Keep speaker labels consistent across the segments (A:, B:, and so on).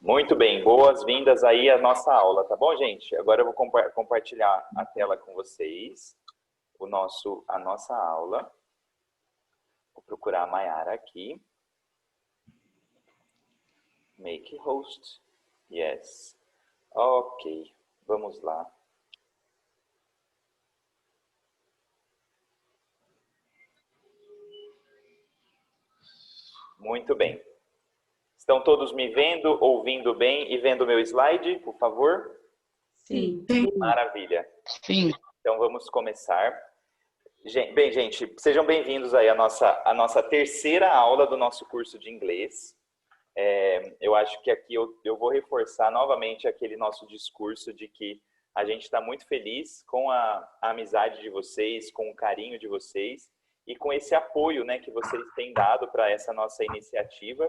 A: Muito bem, boas-vindas aí à nossa aula, tá bom, gente? Agora eu vou compartilhar a tela com vocês, a nossa aula. Vou procurar a Mayara aqui. Make host. Yes. Ok, vamos lá. Muito bem. Estão todos me vendo, ouvindo bem e vendo o meu slide, por favor?
B: Sim.
A: Maravilha.
C: Sim.
A: Então vamos começar. Bem, gente, sejam bem-vindos aí à nossa terceira aula do nosso curso de inglês. Eu acho que aqui eu vou reforçar novamente aquele nosso discurso de que a gente está muito feliz com a amizade de vocês, com o carinho de vocês e com esse apoio, né, que vocês têm dado para essa nossa iniciativa.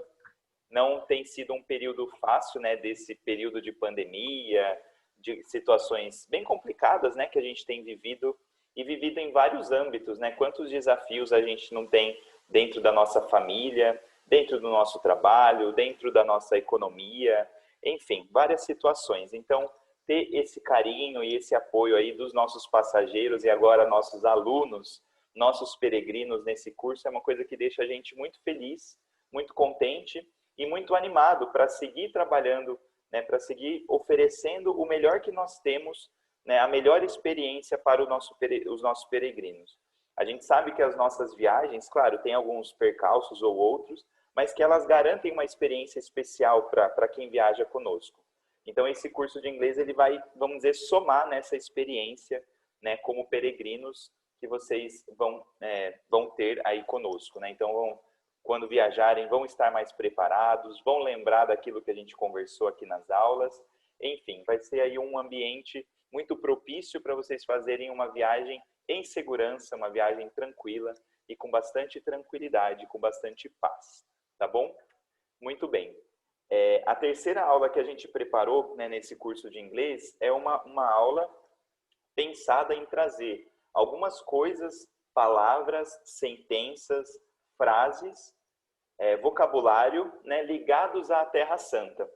A: Não tem sido um período fácil, né, desse período de pandemia, de situações bem complicadas, né, que a gente tem vivido e vivido em vários âmbitos, né? Quantos desafios a gente não tem dentro da nossa família, dentro do nosso trabalho, dentro da nossa economia, enfim, várias situações. Então, ter esse carinho e esse apoio aí dos nossos passageiros e agora nossos alunos, nossos peregrinos nesse curso é uma coisa que deixa a gente muito feliz, muito contente e muito animado para seguir trabalhando, né, para seguir oferecendo o melhor que nós temos, né, a melhor experiência para os nossos peregrinos. A gente sabe que as nossas viagens, claro, tem alguns percalços ou outros, mas que elas garantem uma experiência especial para quem viaja conosco. Então, esse curso de inglês ele vai, vamos dizer, somar nessa experiência, né, como peregrinos que vocês vão ter aí conosco, né? Então, quando viajarem, vão estar mais preparados, vão lembrar daquilo que a gente conversou aqui nas aulas. Enfim, vai ser aí um ambiente muito propício para vocês fazerem uma viagem em segurança, uma viagem tranquila e com bastante tranquilidade, com bastante paz, tá bom? Muito bem. A terceira aula que a gente preparou, né, nesse curso de inglês é uma aula pensada em trazer algumas coisas, palavras, sentenças, frases, vocabulário, né, ligados à Terra Santa.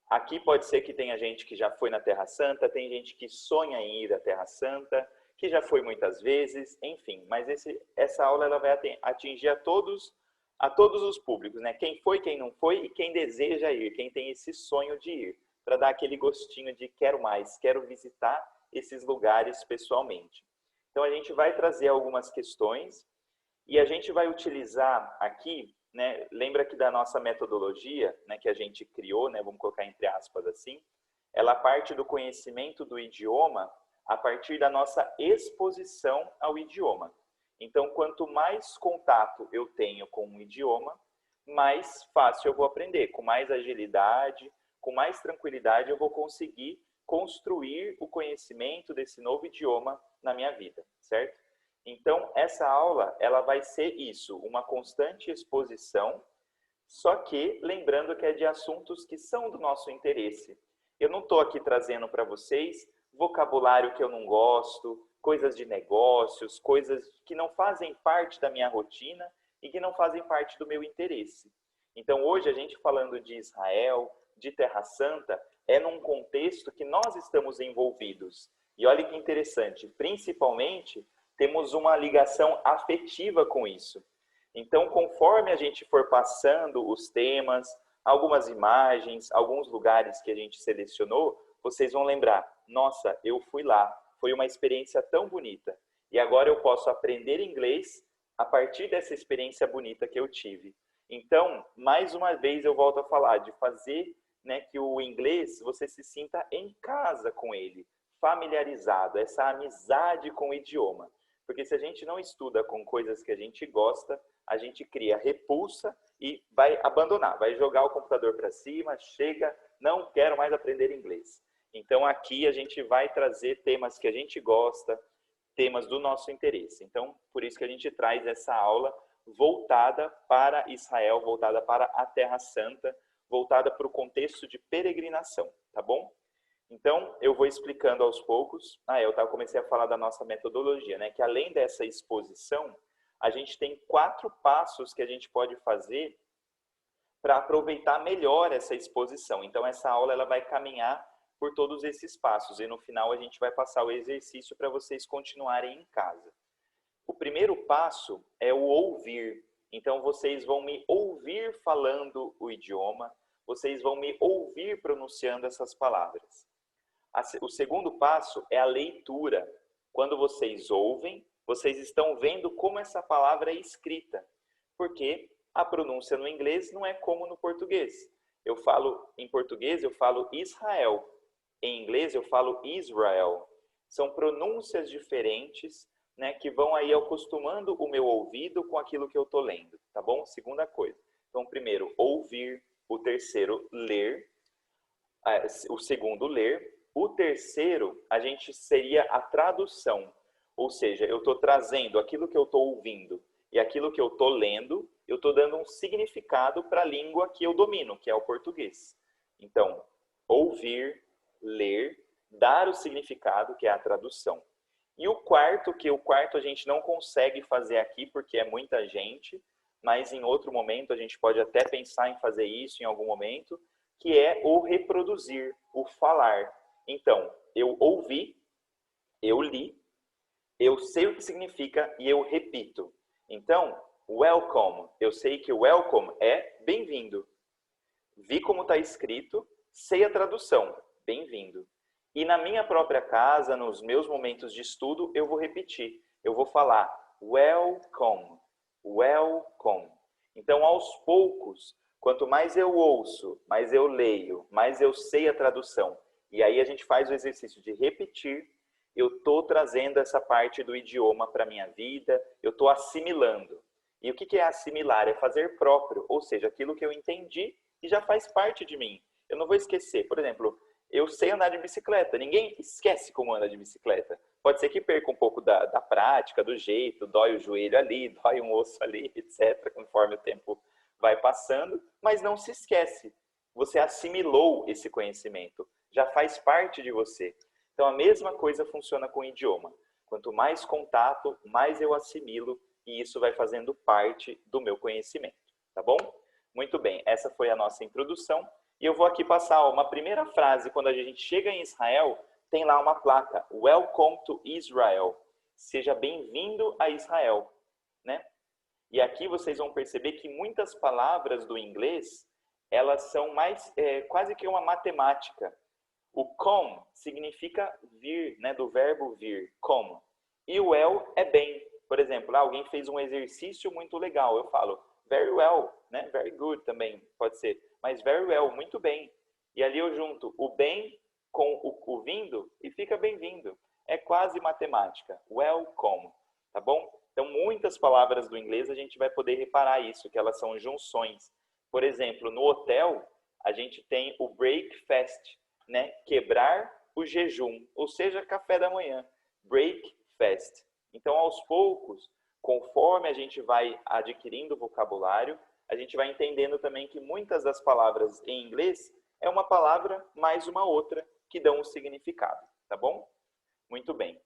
A: Aqui pode ser que tenha gente que já foi na Terra Santa, tem gente que sonha em ir à Terra Santa, que já foi muitas vezes, enfim. Mas essa aula ela vai atingir a todos os públicos, né? Quem foi, quem não foi e quem deseja ir, quem tem esse sonho de ir, para dar aquele gostinho de quero mais, quero visitar esses lugares pessoalmente. Então a gente vai trazer algumas questões e a gente vai utilizar aqui, né, lembra que da nossa metodologia, né, que a gente criou, né, vamos colocar entre aspas assim, ela parte do conhecimento do idioma a partir da nossa exposição ao idioma. Então, quanto mais contato eu tenho com o idioma, mais fácil eu vou aprender, com mais agilidade, com mais tranquilidade eu vou conseguir construir o conhecimento desse novo idioma na minha vida, certo? Então, essa aula, ela vai ser isso, uma constante exposição, só que lembrando que é de assuntos que são do nosso interesse. Eu não estou aqui trazendo para vocês vocabulário que eu não gosto, coisas de negócios, coisas que não fazem parte da minha rotina e que não fazem parte do meu interesse. Então, hoje, a gente falando de Israel, de Terra Santa, é num contexto que nós estamos envolvidos. E olha que interessante, principalmente temos uma ligação afetiva com isso. Então, conforme a gente for passando os temas, algumas imagens, alguns lugares que a gente selecionou, vocês vão lembrar, nossa, eu fui lá, foi uma experiência tão bonita. E agora eu posso aprender inglês a partir dessa experiência bonita que eu tive. Então, mais uma vez eu volto a falar de fazer, né, que o inglês você se sinta em casa com ele, familiarizado, essa amizade com o idioma. Porque se a gente não estuda com coisas que a gente gosta, a gente cria repulsa e vai abandonar, vai jogar o computador para cima, chega, não quero mais aprender inglês. Então aqui a gente vai trazer temas que a gente gosta, temas do nosso interesse. Então, por isso que a gente traz essa aula voltada para Israel, voltada para a Terra Santa, voltada para o contexto de peregrinação, tá bom? Então, eu vou explicando aos poucos. Eu comecei a falar da nossa metodologia, né? Que além dessa exposição, a gente tem 4 passos que a gente pode fazer para aproveitar melhor essa exposição. Então, essa aula ela vai caminhar por todos esses passos e no final a gente vai passar o exercício para vocês continuarem em casa. O primeiro passo é o ouvir. Então, vocês vão me ouvir falando o idioma, vocês vão me ouvir pronunciando essas palavras. O segundo passo é a leitura. Quando vocês ouvem, vocês estão vendo como essa palavra é escrita, porque a pronúncia no inglês não é como no português. Em português eu falo Israel, em inglês eu falo Israel. São pronúncias diferentes, né, que vão aí acostumando o meu ouvido com aquilo que eu estou lendo, tá bom? Segunda coisa. Então, primeiro, ouvir. O terceiro, ler. O segundo, ler. O terceiro, a gente seria a tradução. Ou seja, eu estou trazendo aquilo que eu estou ouvindo e aquilo que eu estou lendo, eu estou dando um significado para a língua que eu domino, que é o português. Então, ouvir, ler, dar o significado, que é a tradução. E o quarto a gente não consegue fazer aqui porque é muita gente, mas em outro momento a gente pode até pensar em fazer isso em algum momento, que é o reproduzir, o falar. Então, eu ouvi, eu li, eu sei o que significa e eu repito. Então, welcome, eu sei que welcome é bem-vindo. Vi como está escrito, sei a tradução, bem-vindo. E na minha própria casa, nos meus momentos de estudo, eu vou repetir. Eu vou falar welcome, welcome. Então, aos poucos, quanto mais eu ouço, mais eu leio, mais eu sei a tradução. E aí a gente faz o exercício de repetir. Eu estou trazendo essa parte do idioma para a minha vida, eu estou assimilando. E o que é assimilar? É fazer próprio, ou seja, aquilo que eu entendi e já faz parte de mim. Eu não vou esquecer. Por exemplo, eu sei andar de bicicleta. Ninguém esquece como anda de bicicleta. Pode ser que perca um pouco da prática, do jeito, dói o joelho ali, dói um osso ali, etc., conforme o tempo vai passando, mas não se esquece. Você assimilou esse conhecimento, já faz parte de você. Então, a mesma coisa funciona com o idioma. Quanto mais contato, mais eu assimilo e isso vai fazendo parte do meu conhecimento, tá bom? Muito bem, essa foi a nossa introdução. E eu vou aqui passar uma primeira frase. Quando a gente chega em Israel, tem lá uma placa. Welcome to Israel. Seja bem-vindo a Israel, né? E aqui vocês vão perceber que muitas palavras do inglês, elas são mais quase que uma matemática. O come significa vir, né? Do verbo vir, come. E o well é bem. Por exemplo, alguém fez um exercício muito legal. Eu falo very well, né? Very good também pode ser. Mas very well, muito bem. E ali eu junto o bem com o vindo e fica bem-vindo. É quase matemática. Welcome, tá bom? Então, muitas palavras do inglês a gente vai poder reparar isso, que elas são junções. Por exemplo, no hotel, a gente tem o breakfast, né? Quebrar o jejum, ou seja, café da manhã. Breakfast. Então, aos poucos, conforme a gente vai adquirindo vocabulário, a gente vai entendendo também que muitas das palavras em inglês é uma palavra mais uma outra que dão um significado, tá bom? Muito bem.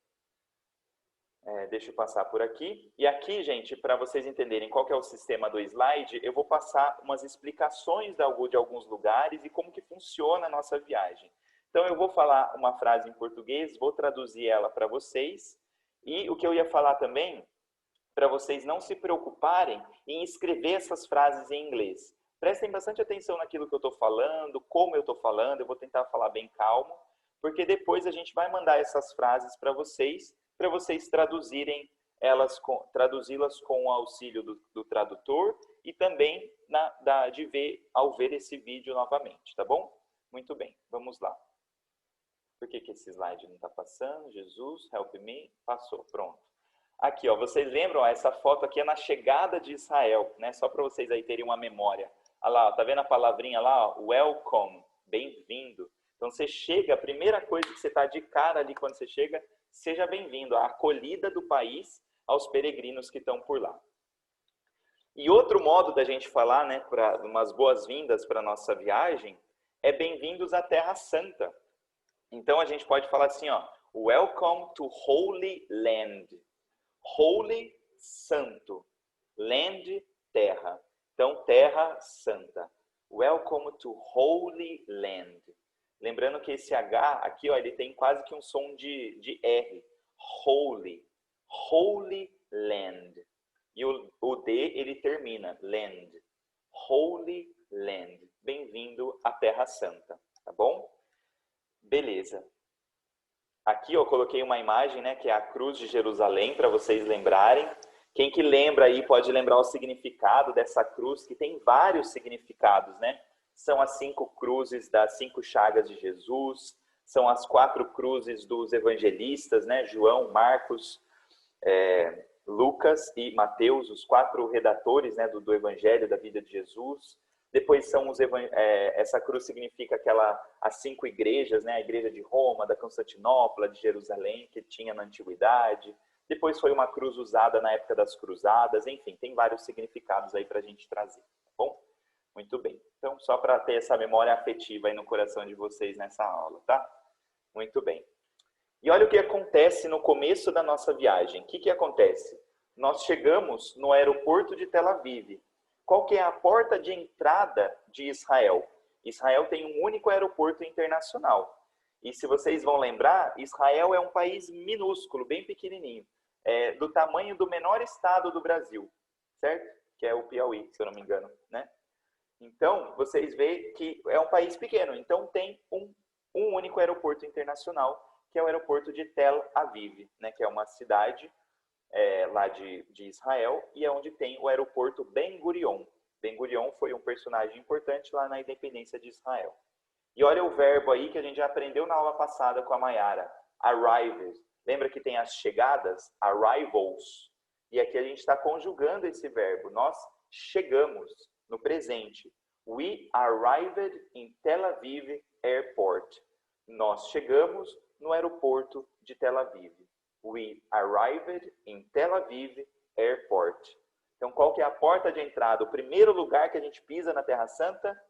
A: Deixa eu passar por aqui. E aqui, gente, para vocês entenderem qual que é o sistema do slide, eu vou passar umas explicações de alguns lugares e como que funciona a nossa viagem. Então, eu vou falar uma frase em português, vou traduzir ela para vocês. E o que eu ia falar também, para vocês não se preocuparem em escrever essas frases em inglês. Prestem bastante atenção naquilo que eu estou falando, como eu estou falando, eu vou tentar falar bem calmo, porque depois a gente vai mandar essas frases para vocês traduzirem elas, traduzi-las com o auxílio do tradutor e também ao ver esse vídeo novamente, tá bom? Muito bem, vamos lá. Por que esse slide não está passando? Jesus, help me. Passou, pronto. Aqui, ó, vocês lembram? Ó, essa foto aqui é na chegada de Israel, né? Só para vocês aí terem uma memória. Olha lá, ó, tá vendo a palavrinha lá? Ó? Welcome, bem-vindo. Então, você chega, a primeira coisa que você está de cara ali quando você chega, seja bem-vindo, a acolhida do país aos peregrinos que estão por lá. E outro modo da gente falar, né, para umas boas-vindas para a nossa viagem, é bem-vindos à Terra Santa. Então, a gente pode falar assim, ó, welcome to Holy Land. Holy, santo. Land, terra. Então, Terra Santa. Welcome to Holy Land. Lembrando que esse H aqui, ó, ele tem quase que um som de R. Holy. Holy Land. E o D, ele termina. Land. Holy Land. Bem-vindo à Terra Santa. Tá bom? Beleza. Aqui eu coloquei uma imagem, né, que é a Cruz de Jerusalém, para vocês lembrarem. Quem que lembra aí pode lembrar o significado dessa cruz, que tem vários significados, né? São as 5 cruzes das 5 chagas de Jesus, são as 4 cruzes dos evangelistas, né? João, Marcos, Lucas e Mateus, os 4 redatores, né, do evangelho da vida de Jesus. Depois são essa cruz significa as 5 igrejas, né? A igreja de Roma, da Constantinopla, de Jerusalém, que tinha na antiguidade. Depois foi uma cruz usada na época das cruzadas. Enfim, tem vários significados aí para a gente trazer, tá bom? Muito bem. Então, só para ter essa memória afetiva aí no coração de vocês nessa aula, tá? Muito bem. E olha o que acontece no começo da nossa viagem. O que acontece? Nós chegamos no aeroporto de Tel Aviv. Qual que é a porta de entrada de Israel? Israel tem um único aeroporto internacional. E se vocês vão lembrar, Israel é um país minúsculo, bem pequenininho, do tamanho do menor estado do Brasil, certo? Que é o Piauí, se eu não me engano, né? Então, vocês veem que é um país pequeno. Então, tem um único aeroporto internacional, que é o aeroporto de Tel Aviv, né? Que é uma cidade lá de Israel, e é onde tem o aeroporto Ben Gurion. Ben Gurion foi um personagem importante lá na independência de Israel. E olha o verbo aí que a gente já aprendeu na aula passada com a Mayara, arrived. Lembra que tem as chegadas, arrivals. E aqui a gente está conjugando esse verbo. Nós chegamos no presente. We arrived in Tel Aviv Airport. Nós chegamos no aeroporto de Tel Aviv. We arrived in Tel Aviv Airport. Então, qual que é a porta de entrada? O primeiro lugar que a gente pisa na Terra Santa?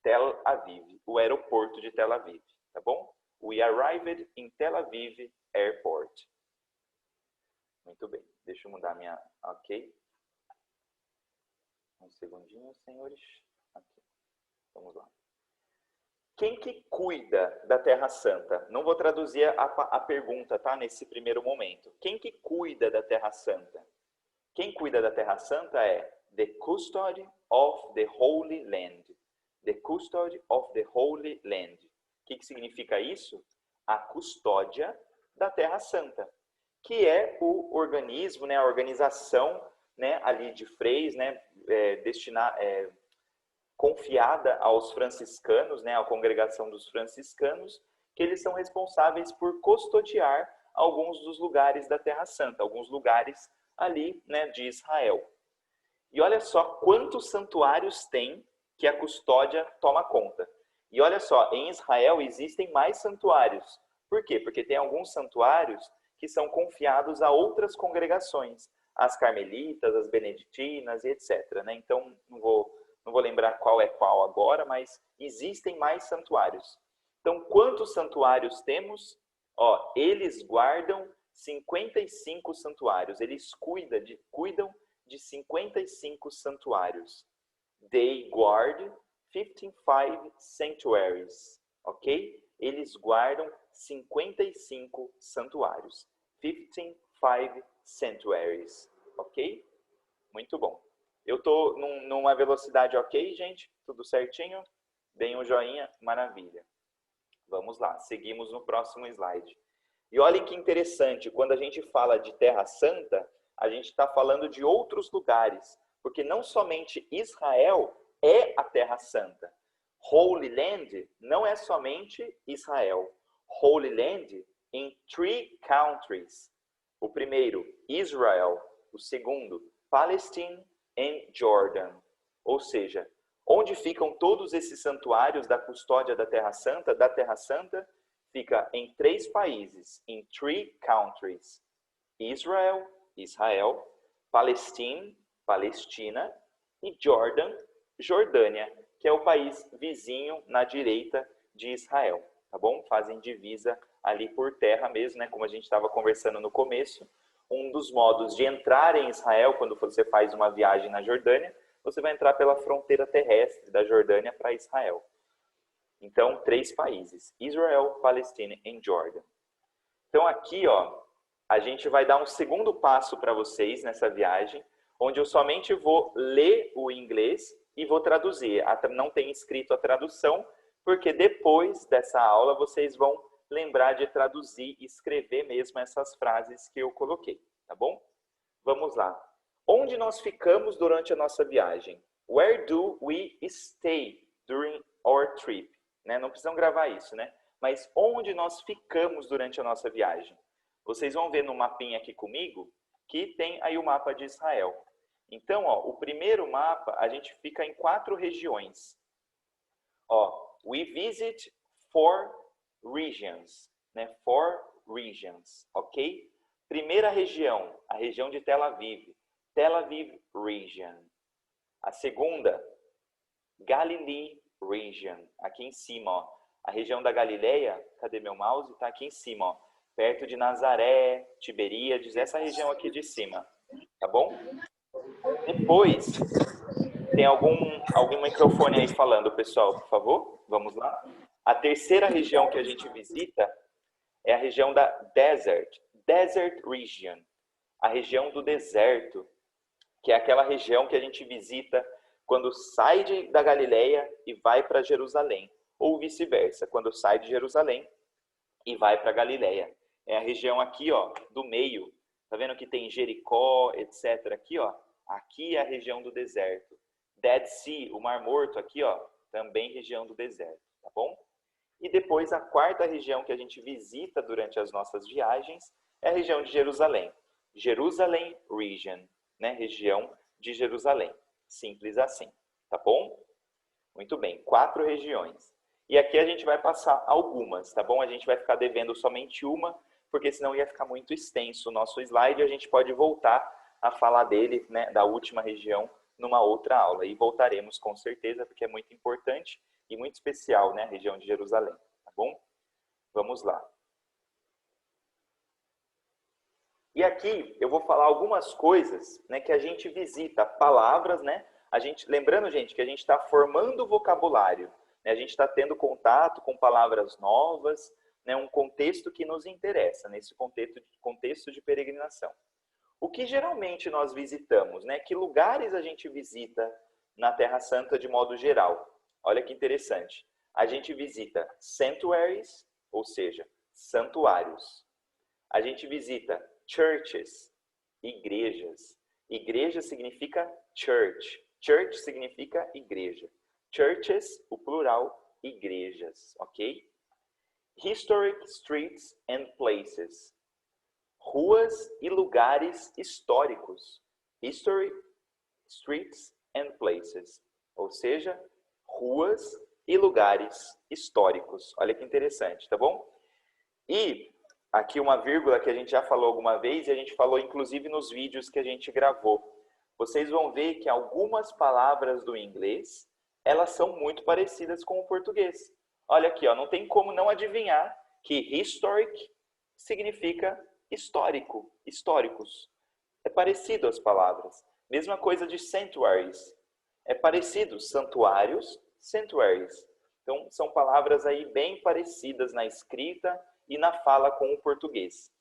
A: Tel Aviv, o aeroporto de Tel Aviv, tá bom? We arrived in Tel Aviv Airport. Muito bem, deixa eu mudar minha... Ok. Um segundinho, senhores. Aqui. Vamos lá. Quem que cuida da Terra Santa? Não vou traduzir a pergunta, tá? Nesse primeiro momento. Quem que cuida da Terra Santa? Quem cuida da Terra Santa é the custody of the Holy Land. The custody of the Holy Land. O que significa isso? A custódia da Terra Santa, que é o organismo, né, a organização, né, ali de freis, né, confiada aos franciscanos, né, à congregação dos franciscanos, que eles são responsáveis por custodiar alguns dos lugares da Terra Santa, alguns lugares ali, né, de Israel. E olha só quantos santuários tem que a custódia toma conta. E olha só, em Israel existem mais santuários. Por quê? Porque tem alguns santuários que são confiados a outras congregações, as carmelitas, as beneditinas e etc. Né? Então, não vou lembrar qual é qual agora, mas existem mais santuários. Então, quantos santuários temos? Ó, eles guardam 55 santuários. Eles cuidam de 55 santuários. They guard 55 sanctuaries, ok? Eles guardam 55 santuários. 55 sanctuaries, ok? Muito bom. Eu estou numa velocidade ok, gente? Tudo certinho? Deem um joinha, maravilha. Vamos lá, seguimos no próximo slide. E olhem que interessante, quando a gente fala de Terra Santa, a gente está falando de outros lugares, porque não somente Israel é a Terra Santa. Holy Land não é somente Israel. Holy Land em 3 countries. O primeiro, Israel. O segundo, Palestine e Jordan. Ou seja, onde ficam todos esses santuários da custódia da Terra Santa, fica em 3 países, em 3 countries. Israel, Palestine, Palestina e Jordan, Jordânia, que é o país vizinho na direita de Israel, tá bom? Fazem divisa ali por terra mesmo, né? Como a gente estava conversando no começo. Um dos modos de entrar em Israel, quando você faz uma viagem na Jordânia, você vai entrar pela fronteira terrestre da Jordânia para Israel. Então, 3 países: Israel, Palestina e Jordânia. Então, aqui, ó, a gente vai dar um segundo passo para vocês nessa viagem, onde eu somente vou ler o inglês e vou traduzir. Não tem escrito a tradução, porque depois dessa aula vocês vão lembrar de traduzir e escrever mesmo essas frases que eu coloquei, tá bom? Vamos lá. Onde nós ficamos durante a nossa viagem? Where do we stay during our trip? Né? Não precisam gravar isso, né? Mas onde nós ficamos durante a nossa viagem? Vocês vão ver no mapinha aqui comigo que tem aí o mapa de Israel. Então, ó, o primeiro mapa, a gente fica em 4 regiões. Ó, we visit 4 regions, né? 4 regions, ok? Primeira região, a região de Tel Aviv. Tel Aviv Region. A segunda, Galilee Region. Aqui em cima, ó. A região da Galileia, cadê meu mouse? Está aqui em cima, ó. Perto de Nazaré, Tiberíades, essa região aqui de cima. Tá bom? Depois, tem algum microfone aí falando, pessoal, por favor? Vamos lá. A terceira região que a gente visita é a região da Desert Region. A região do deserto, que é aquela região que a gente visita quando sai da Galileia e vai para Jerusalém. Ou vice-versa, quando sai de Jerusalém e vai para Galileia. É a região aqui, ó, do meio. Tá vendo que tem Jericó, etc. Aqui, ó. Aqui é a região do deserto. Dead Sea, o Mar Morto, aqui, ó, também região do deserto, tá bom? E depois a quarta região que a gente visita durante as nossas viagens é a região de Jerusalém. Jerusalem Region, né? Região de Jerusalém. Simples assim, tá bom? Muito bem, 4 regiões. E aqui a gente vai passar algumas, tá bom? A gente vai ficar devendo somente uma, porque senão ia ficar muito extenso o nosso slide e a gente pode voltar a falar dele, né, da última região, numa outra aula. E voltaremos com certeza, porque é muito importante e muito especial, né, a região de Jerusalém, tá bom? Vamos lá. E aqui eu vou falar algumas coisas, né, que a gente visita, palavras, né? Lembrando, gente, que a gente está formando vocabulário, né? A gente está tendo contato com palavras novas, né? Um contexto que nos interessa, nesse contexto de peregrinação. O que geralmente nós visitamos, né? Que lugares a gente visita na Terra Santa de modo geral? Olha que interessante. A gente visita sanctuaries, ou seja, santuários. A gente visita churches, igrejas. Igreja significa church. Church significa igreja. Churches, o plural, igrejas, ok? Historic streets and places. Ruas e lugares históricos. History, streets and places. Ou seja, ruas e lugares históricos. Olha que interessante, tá bom? E aqui uma vírgula que a gente já falou alguma vez, e a gente falou inclusive nos vídeos que a gente gravou. Vocês vão ver que algumas palavras do inglês, elas são muito parecidas com o português. Olha aqui, ó, não tem como não adivinhar que historic significa histórico, históricos. É parecido as palavras. Mesma coisa de sanctuaries. É parecido, santuários, sanctuaries. Então, são palavras aí bem parecidas na escrita e na fala com o português.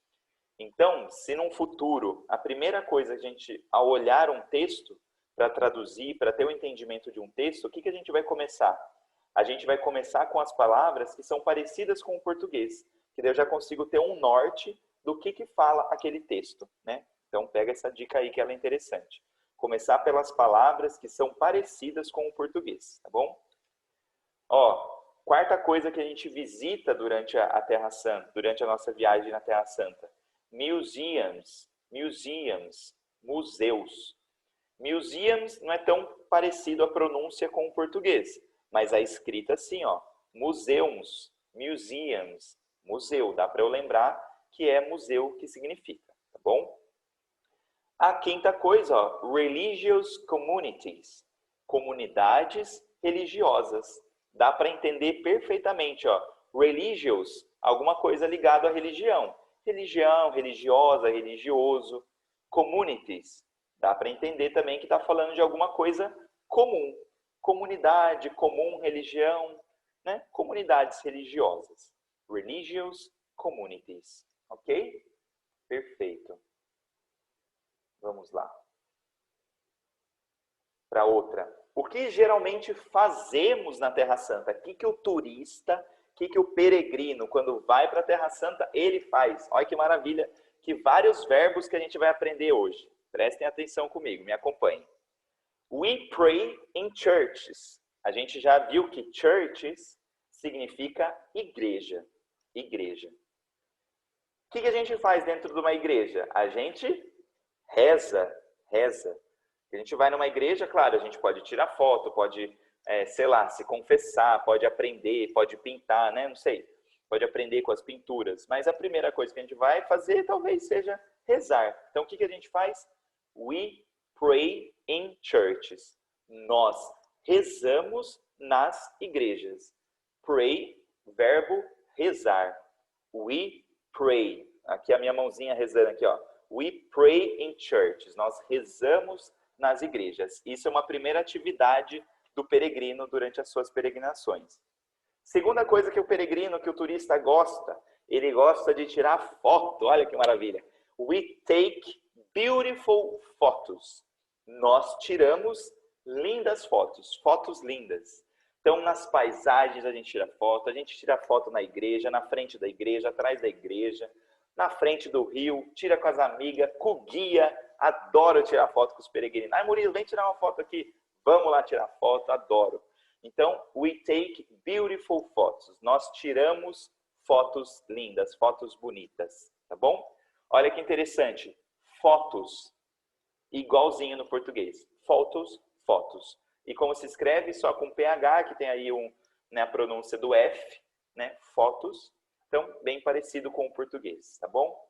A: Então, se num futuro, a primeira coisa que a gente, ao olhar um texto, para traduzir, para ter o entendimento de um texto, o que a gente vai começar? A gente vai começar com as palavras que são parecidas com o português, que daí eu já consigo ter um norte do que fala aquele texto, né? Então, pega essa dica aí que ela é interessante. Começar pelas palavras que são parecidas com o português, tá bom? Ó, quarta coisa que a gente visita durante a Terra Santa, durante a nossa viagem na Terra Santa. Museums, museus. Museums não é tão parecido a pronúncia com o português, mas a escrita sim, ó. Museums, museums, museu. Dá para eu lembrar que é museu que significa, tá bom? A quinta coisa, ó, religious communities, comunidades religiosas. Dá para entender perfeitamente, ó, religious, alguma coisa ligada à religião. Religião, religiosa, religioso. Communities, dá para entender também que está falando de alguma coisa comum. Comunidade, comum, religião, né? Comunidades religiosas. Religious communities. Ok? Perfeito. Vamos lá. Para outra. O que geralmente fazemos na Terra Santa? O que o turista, o que o peregrino, quando vai para a Terra Santa, ele faz? Olha que maravilha, que vários verbos que a gente vai aprender hoje. Prestem atenção comigo, me acompanhem. We pray in churches. A gente já viu que churches significa igreja. Igreja. O que a gente faz dentro de uma igreja? A gente reza. A gente vai numa igreja, claro, a gente pode tirar foto, pode, sei lá, se confessar, pode aprender, pode pintar, né? Não sei. Pode aprender com as pinturas. Mas a primeira coisa que a gente vai fazer talvez seja rezar. Então, o que a gente faz? We pray in churches. Nós rezamos nas igrejas. Pray, verbo rezar. We pray. Aqui a minha mãozinha rezando aqui, ó. We pray in churches. Nós rezamos nas igrejas. Isso é uma primeira atividade do peregrino durante as suas peregrinações. Segunda coisa que o peregrino, que o turista gosta, ele gosta de tirar foto. Olha que maravilha. We take beautiful photos. Nós tiramos lindas fotos, fotos lindas. Então, nas paisagens a gente tira foto na igreja, na frente da igreja, atrás da igreja, na frente do rio, tira com as amigas, com o guia. Adoro tirar foto com os peregrinos. Ai, Murilo, vem tirar uma foto aqui. Vamos lá tirar foto, adoro. Então, we take beautiful photos. Nós tiramos fotos lindas, fotos bonitas, tá bom? Olha que interessante. Fotos, igualzinho no português. Fotos, fotos. E como se escreve? Só com PH, que tem aí a pronúncia do F, né? Fotos. Então, bem parecido com o português, tá bom?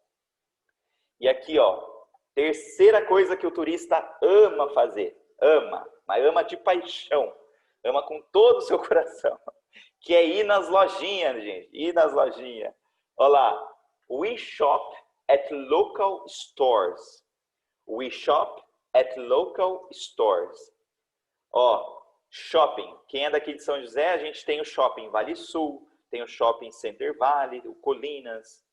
A: E aqui, ó, terceira coisa que o turista ama fazer. Ama, mas ama de paixão. Ama com todo o seu coração. Que é ir nas lojinhas, gente. Ir nas lojinhas. Olha lá. We shop at local stores. We shop at local stores. Ó, shopping. Quem é daqui de São José, a gente tem o shopping Vale Sul, tem o shopping Center Valley, o Colinas,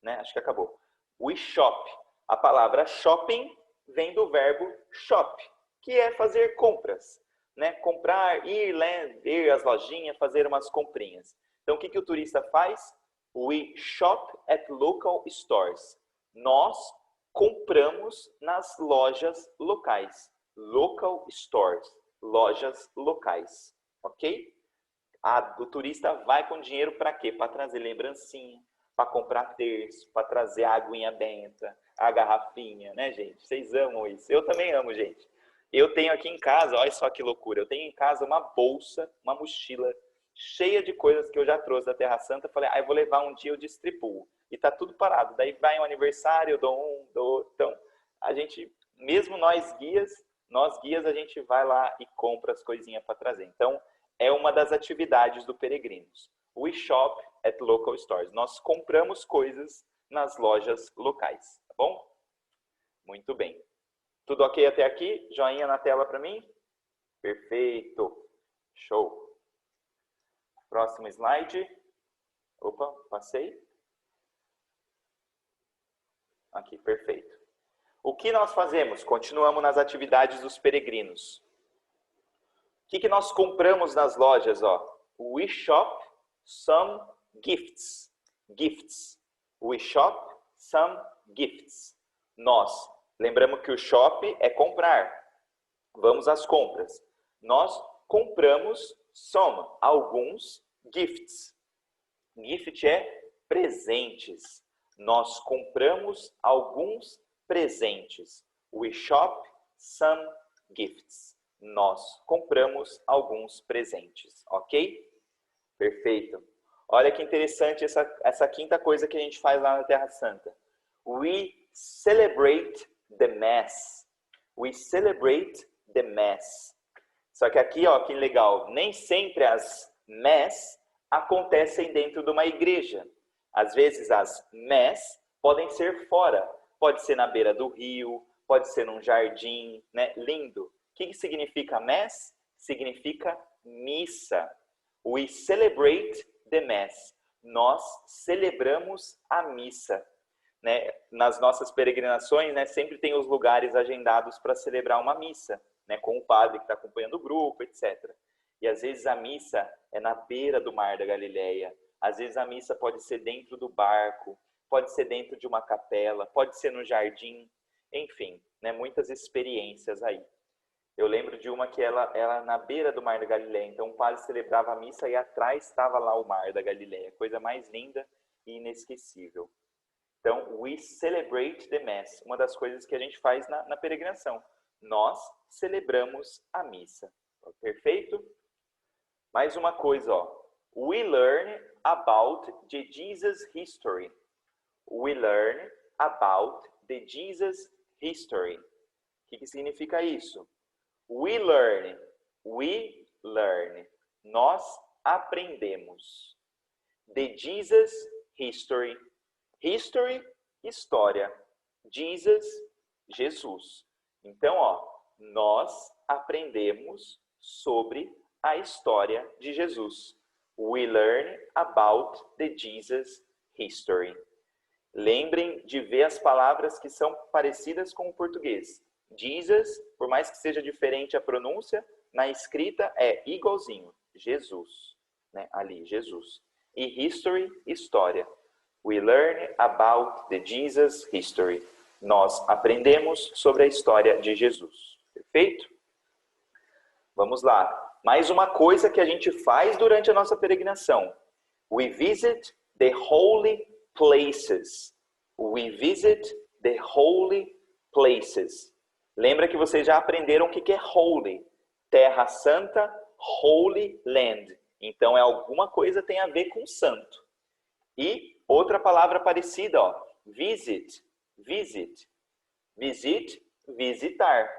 A: né? Acho que acabou. We shop. A palavra shopping vem do verbo shop, que é fazer compras, né? Comprar, ir às lojinhas, fazer umas comprinhas. Então, o que o turista faz? We shop at local stores. Nós compramos nas lojas locais. Local stores. Lojas locais. Ok? O turista vai com dinheiro para quê? Para trazer lembrancinha, para comprar terço, para trazer a aguinha benta, a garrafinha, né, gente? Vocês amam isso. Eu também amo, gente. Eu tenho aqui em casa, olha só que loucura, eu tenho em casa uma bolsa, uma mochila cheia de coisas que eu já trouxe da Terra Santa. Falei, eu vou levar um dia, eu distribuo. E tá tudo parado. Daí vai um aniversário, eu dou. Então, a gente, mesmo nós guias, a gente vai lá e compra as coisinhas para trazer. Então, é uma das atividades do peregrinos. We shop at local stores. Nós compramos coisas nas lojas locais, tá bom? Muito bem. Tudo ok até aqui? Joinha na tela para mim? Perfeito. Show. Próximo slide. Opa, passei. Aqui, perfeito. O que nós fazemos? Continuamos nas atividades dos peregrinos. O que nós compramos nas lojas? Ó? We shop some gifts. Gifts. We shop some gifts. Nós. Lembramos que o shop é comprar. Vamos às compras. Nós compramos some, alguns gifts. Gift é presentes. Nós compramos alguns presentes. We shop some gifts. Nós compramos alguns presentes, ok? Perfeito. Olha que interessante essa quinta coisa que a gente faz lá na Terra Santa. We celebrate the Mass. We celebrate the Mass. Só que aqui, ó, que legal, nem sempre as Mass acontecem dentro de uma igreja. Às vezes as Mass podem ser fora. Pode ser na beira do rio, pode ser num jardim, né? Lindo. O que significa Mass? Significa missa. We celebrate the Mass. Nós celebramos a missa. Né? Nas nossas peregrinações, né, sempre tem os lugares agendados para celebrar uma missa, né, com o padre que está acompanhando o grupo, etc. E às vezes a missa é na beira do Mar da Galileia, às vezes a missa pode ser dentro do barco, pode ser dentro de uma capela, pode ser no jardim, enfim, né, muitas experiências aí. Eu lembro de uma que ela na beira do Mar da Galileia, então o padre celebrava a missa e atrás estava lá o Mar da Galileia, coisa mais linda e inesquecível. Então, we celebrate the Mass, uma das coisas que a gente faz na peregrinação. Nós celebramos a missa. Perfeito? Mais uma coisa, ó. We learn about the Jesus history. We learn about the Jesus history. O que significa isso? We learn. Nós aprendemos. The Jesus history. History, história. Jesus, Jesus. Então, ó, nós aprendemos sobre a história de Jesus. We learn about the Jesus history. Lembrem de ver as palavras que são parecidas com o português. Jesus, por mais que seja diferente a pronúncia, na escrita é igualzinho. Jesus, né? Ali, Jesus. E history, história. We learn about the Jesus history. Nós aprendemos sobre a história de Jesus. Perfeito? Vamos lá. Mais uma coisa que a gente faz durante a nossa peregrinação. We visit the holy places. We visit the holy places. Lembra que vocês já aprenderam o que é holy? Terra santa, holy land. Então é alguma coisa que tem a ver com santo. E outra palavra parecida, ó, visit, visit. Visit, visitar.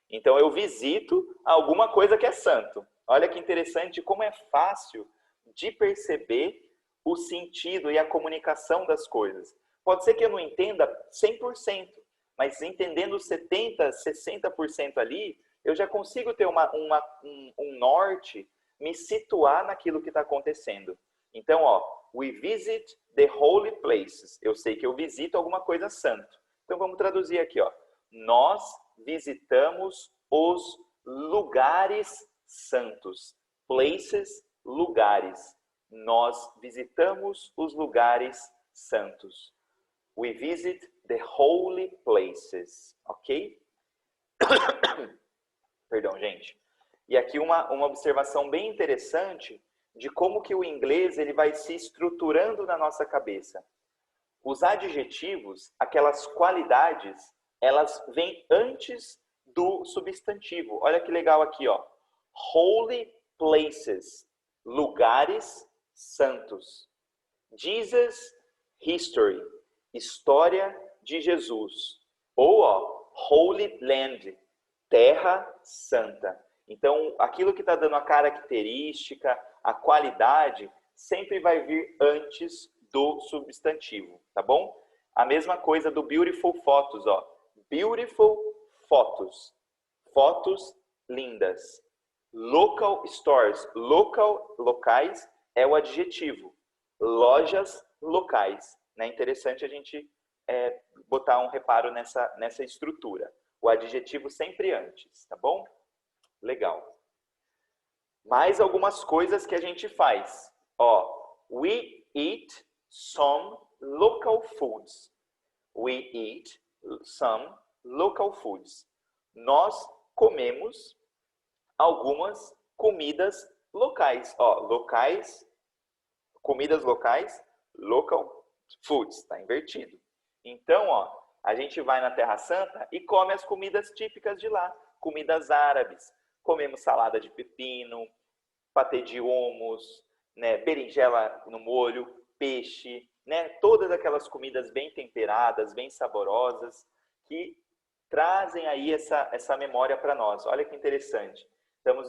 A: Então eu visito alguma coisa que é santo. Olha que interessante como é fácil de perceber o sentido e a comunicação das coisas. Pode ser que eu não entenda 100%, mas entendendo 70%, 60% ali, eu já consigo ter um norte, me situar naquilo que está acontecendo. Então, ó, we visit the holy places. Eu sei que eu visito alguma coisa santo. Então, vamos traduzir aqui, ó. Nós visitamos os lugares santos. Places, lugares. Nós visitamos os lugares santos. We visit the holy places. Ok? Perdão, gente. E aqui uma observação bem interessante de como que o inglês ele vai se estruturando na nossa cabeça. Os adjetivos, aquelas qualidades, elas vêm antes do substantivo. Olha que legal aqui, ó. Holy places, lugares santos. Jesus history, história de Jesus. Ou, ó, Holy land, terra santa. Então, aquilo que está dando a característica, a qualidade, sempre vai vir antes do substantivo, tá bom? A mesma coisa do beautiful photos, ó. Beautiful fotos. Fotos lindas. Local stores. Local, locais, é o adjetivo. Lojas locais. É interessante a gente botar um reparo nessa estrutura. O adjetivo sempre antes, tá bom? Legal. Mais algumas coisas que a gente faz. Ó, we eat some local foods. We eat some local foods. Nós comemos algumas comidas locais. Ó, locais, comidas locais, local foods. Tá invertido. Então, ó, a gente vai na Terra Santa e come as comidas típicas de lá. Comidas árabes. Comemos salada de pepino, patê de hummus, né, berinjela no molho, peixe, né, todas aquelas comidas bem temperadas, bem saborosas, que trazem aí essa memória para nós. Olha que interessante.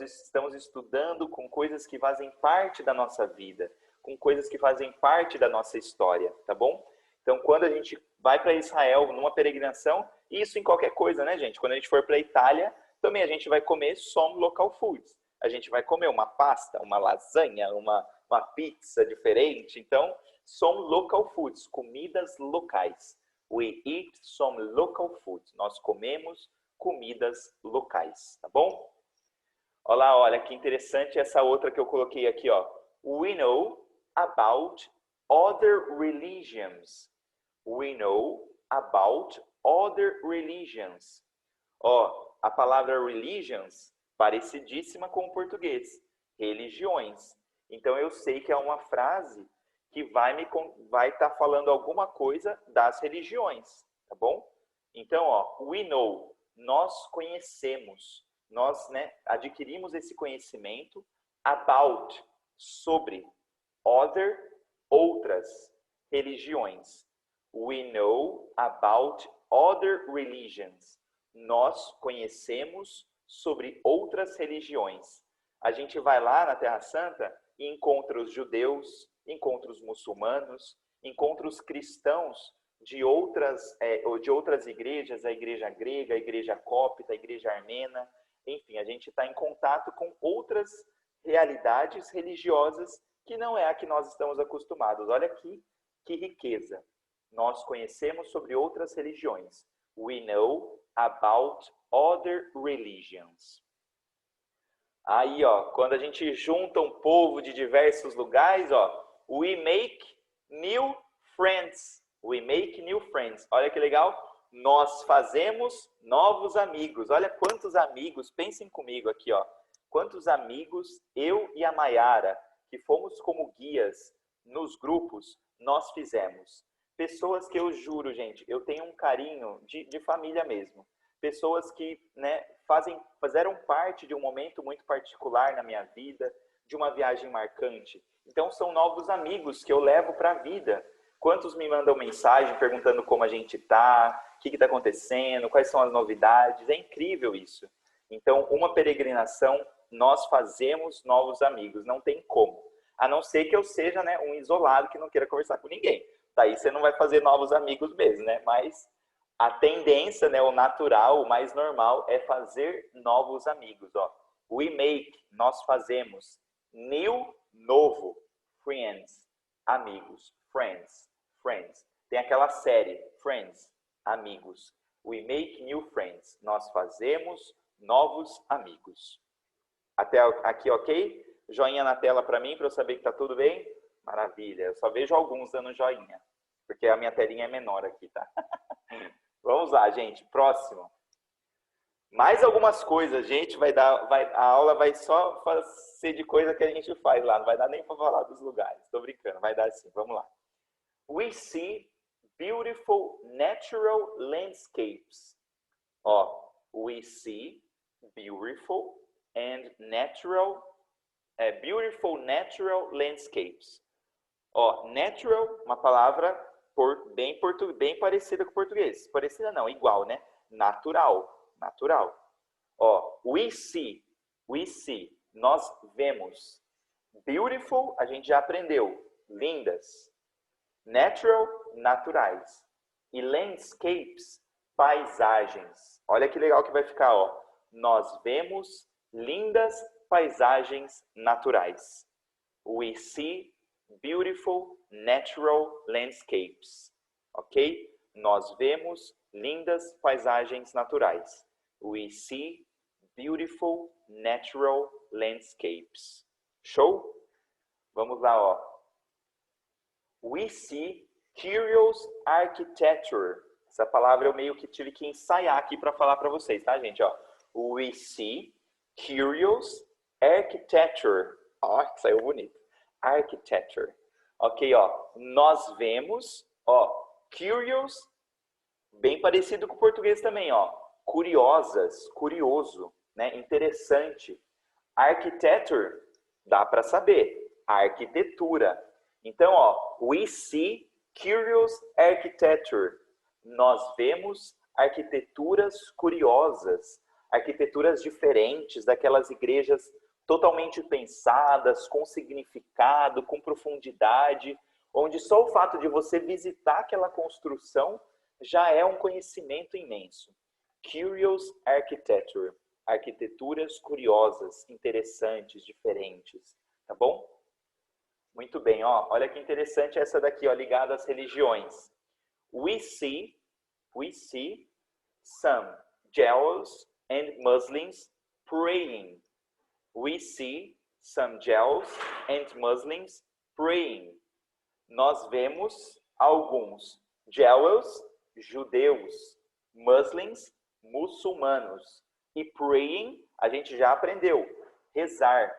A: Estamos estudando com coisas que fazem parte da nossa vida, com coisas que fazem parte da nossa história, tá bom? Então, quando a gente vai para Israel numa peregrinação, isso em qualquer coisa, né, gente? Quando a gente for para a Itália, também a gente vai comer some local foods. A gente vai comer uma pasta, uma lasanha, uma pizza diferente. Então, some local foods, comidas locais. We eat some local foods. Nós comemos comidas locais, tá bom? Olha que interessante essa outra que eu coloquei aqui, ó. We know about other religions. We know about other religions. Ó, a palavra religions, parecidíssima com o português. Religiões. Então, eu sei que é uma frase que vai estar falando alguma coisa das religiões, tá bom? Então, ó, we know, nós conhecemos, nós, né, adquirimos esse conhecimento about, sobre, other, outras religiões. We know about other religions. Nós conhecemos sobre outras religiões. A gente vai lá na Terra Santa e encontra os judeus, encontra os muçulmanos, encontra os cristãos de outras igrejas, a igreja grega, a igreja cópita, a igreja armena. Enfim, a gente está em contato com outras realidades religiosas que não é a que nós estamos acostumados. Olha aqui que riqueza. Nós conhecemos sobre outras religiões. We know about other religions. Aí, ó, quando a gente junta um povo de diversos lugares, ó, we make new friends. We make new friends. Olha que legal. Nós fazemos novos amigos. Olha quantos amigos, pensem comigo aqui, ó. Quantos amigos eu e a Maiara, que fomos como guias nos grupos, nós fizemos. Pessoas que eu juro, gente, eu tenho um carinho de família mesmo. Pessoas que, né, fizeram parte de um momento muito particular na minha vida, de uma viagem marcante. Então, são novos amigos que eu levo para a vida. Quantos me mandam mensagem perguntando como a gente está, o que está acontecendo, quais são as novidades. É incrível isso. Então, uma peregrinação, nós fazemos novos amigos. Não tem como. A não ser que eu seja, né, um isolado que não queira conversar com ninguém. Daí você não vai fazer novos amigos mesmo, né? Mas a tendência, né, o natural, o mais normal é fazer novos amigos, ó. We make, nós fazemos. New, novo. Friends, amigos. Friends, friends. Tem aquela série, Friends, amigos. We make new friends. Nós fazemos novos amigos. Até aqui, ok? Joinha na tela para mim, para eu saber que tá tudo bem? Maravilha. Eu só vejo alguns dando joinha, porque a minha telinha é menor aqui, tá? Vamos lá, gente. Próximo. Mais algumas coisas, gente. A aula vai só ser de coisa que a gente faz lá. Não vai dar nem para falar dos lugares. Estou brincando. Vai dar sim. Vamos lá. We see beautiful natural landscapes. Ó, we see beautiful natural landscapes. Ó, natural, uma palavra bem parecida com o português. Parecida não, igual, né? Natural. Ó, we see, nós vemos. Beautiful, a gente já aprendeu, lindas. Natural, naturais. E landscapes, paisagens. Olha que legal que vai ficar, ó. Nós vemos lindas paisagens naturais. We see beautiful natural landscapes. Ok? Nós vemos lindas paisagens naturais. We see beautiful natural landscapes. Show? Vamos lá, ó. We see curious architecture. Essa palavra eu meio que tive que ensaiar aqui para falar para vocês, tá, gente? Ó. We see curious architecture. Ó, saiu bonito. Architecture. Ok, ó. Nós vemos, ó, curious, bem parecido com o português também, ó. Curiosas, curioso, né? Interessante. Architecture, dá para saber. Arquitetura. Então, ó, we see curious architecture. Nós vemos arquiteturas curiosas, arquiteturas diferentes, daquelas igrejas totalmente pensadas, com significado, com profundidade, onde só o fato de você visitar aquela construção já é um conhecimento imenso. Curious architecture. arquiteturas curiosas, interessantes, diferentes, tá bom? Muito bem, ó, olha que interessante essa daqui, ó, ligada às religiões. We see some Jews and Muslims praying. We see some Jews and Muslims praying. Nós vemos alguns Jews, judeus, Muslims, muçulmanos. E praying, a gente já aprendeu. Rezar,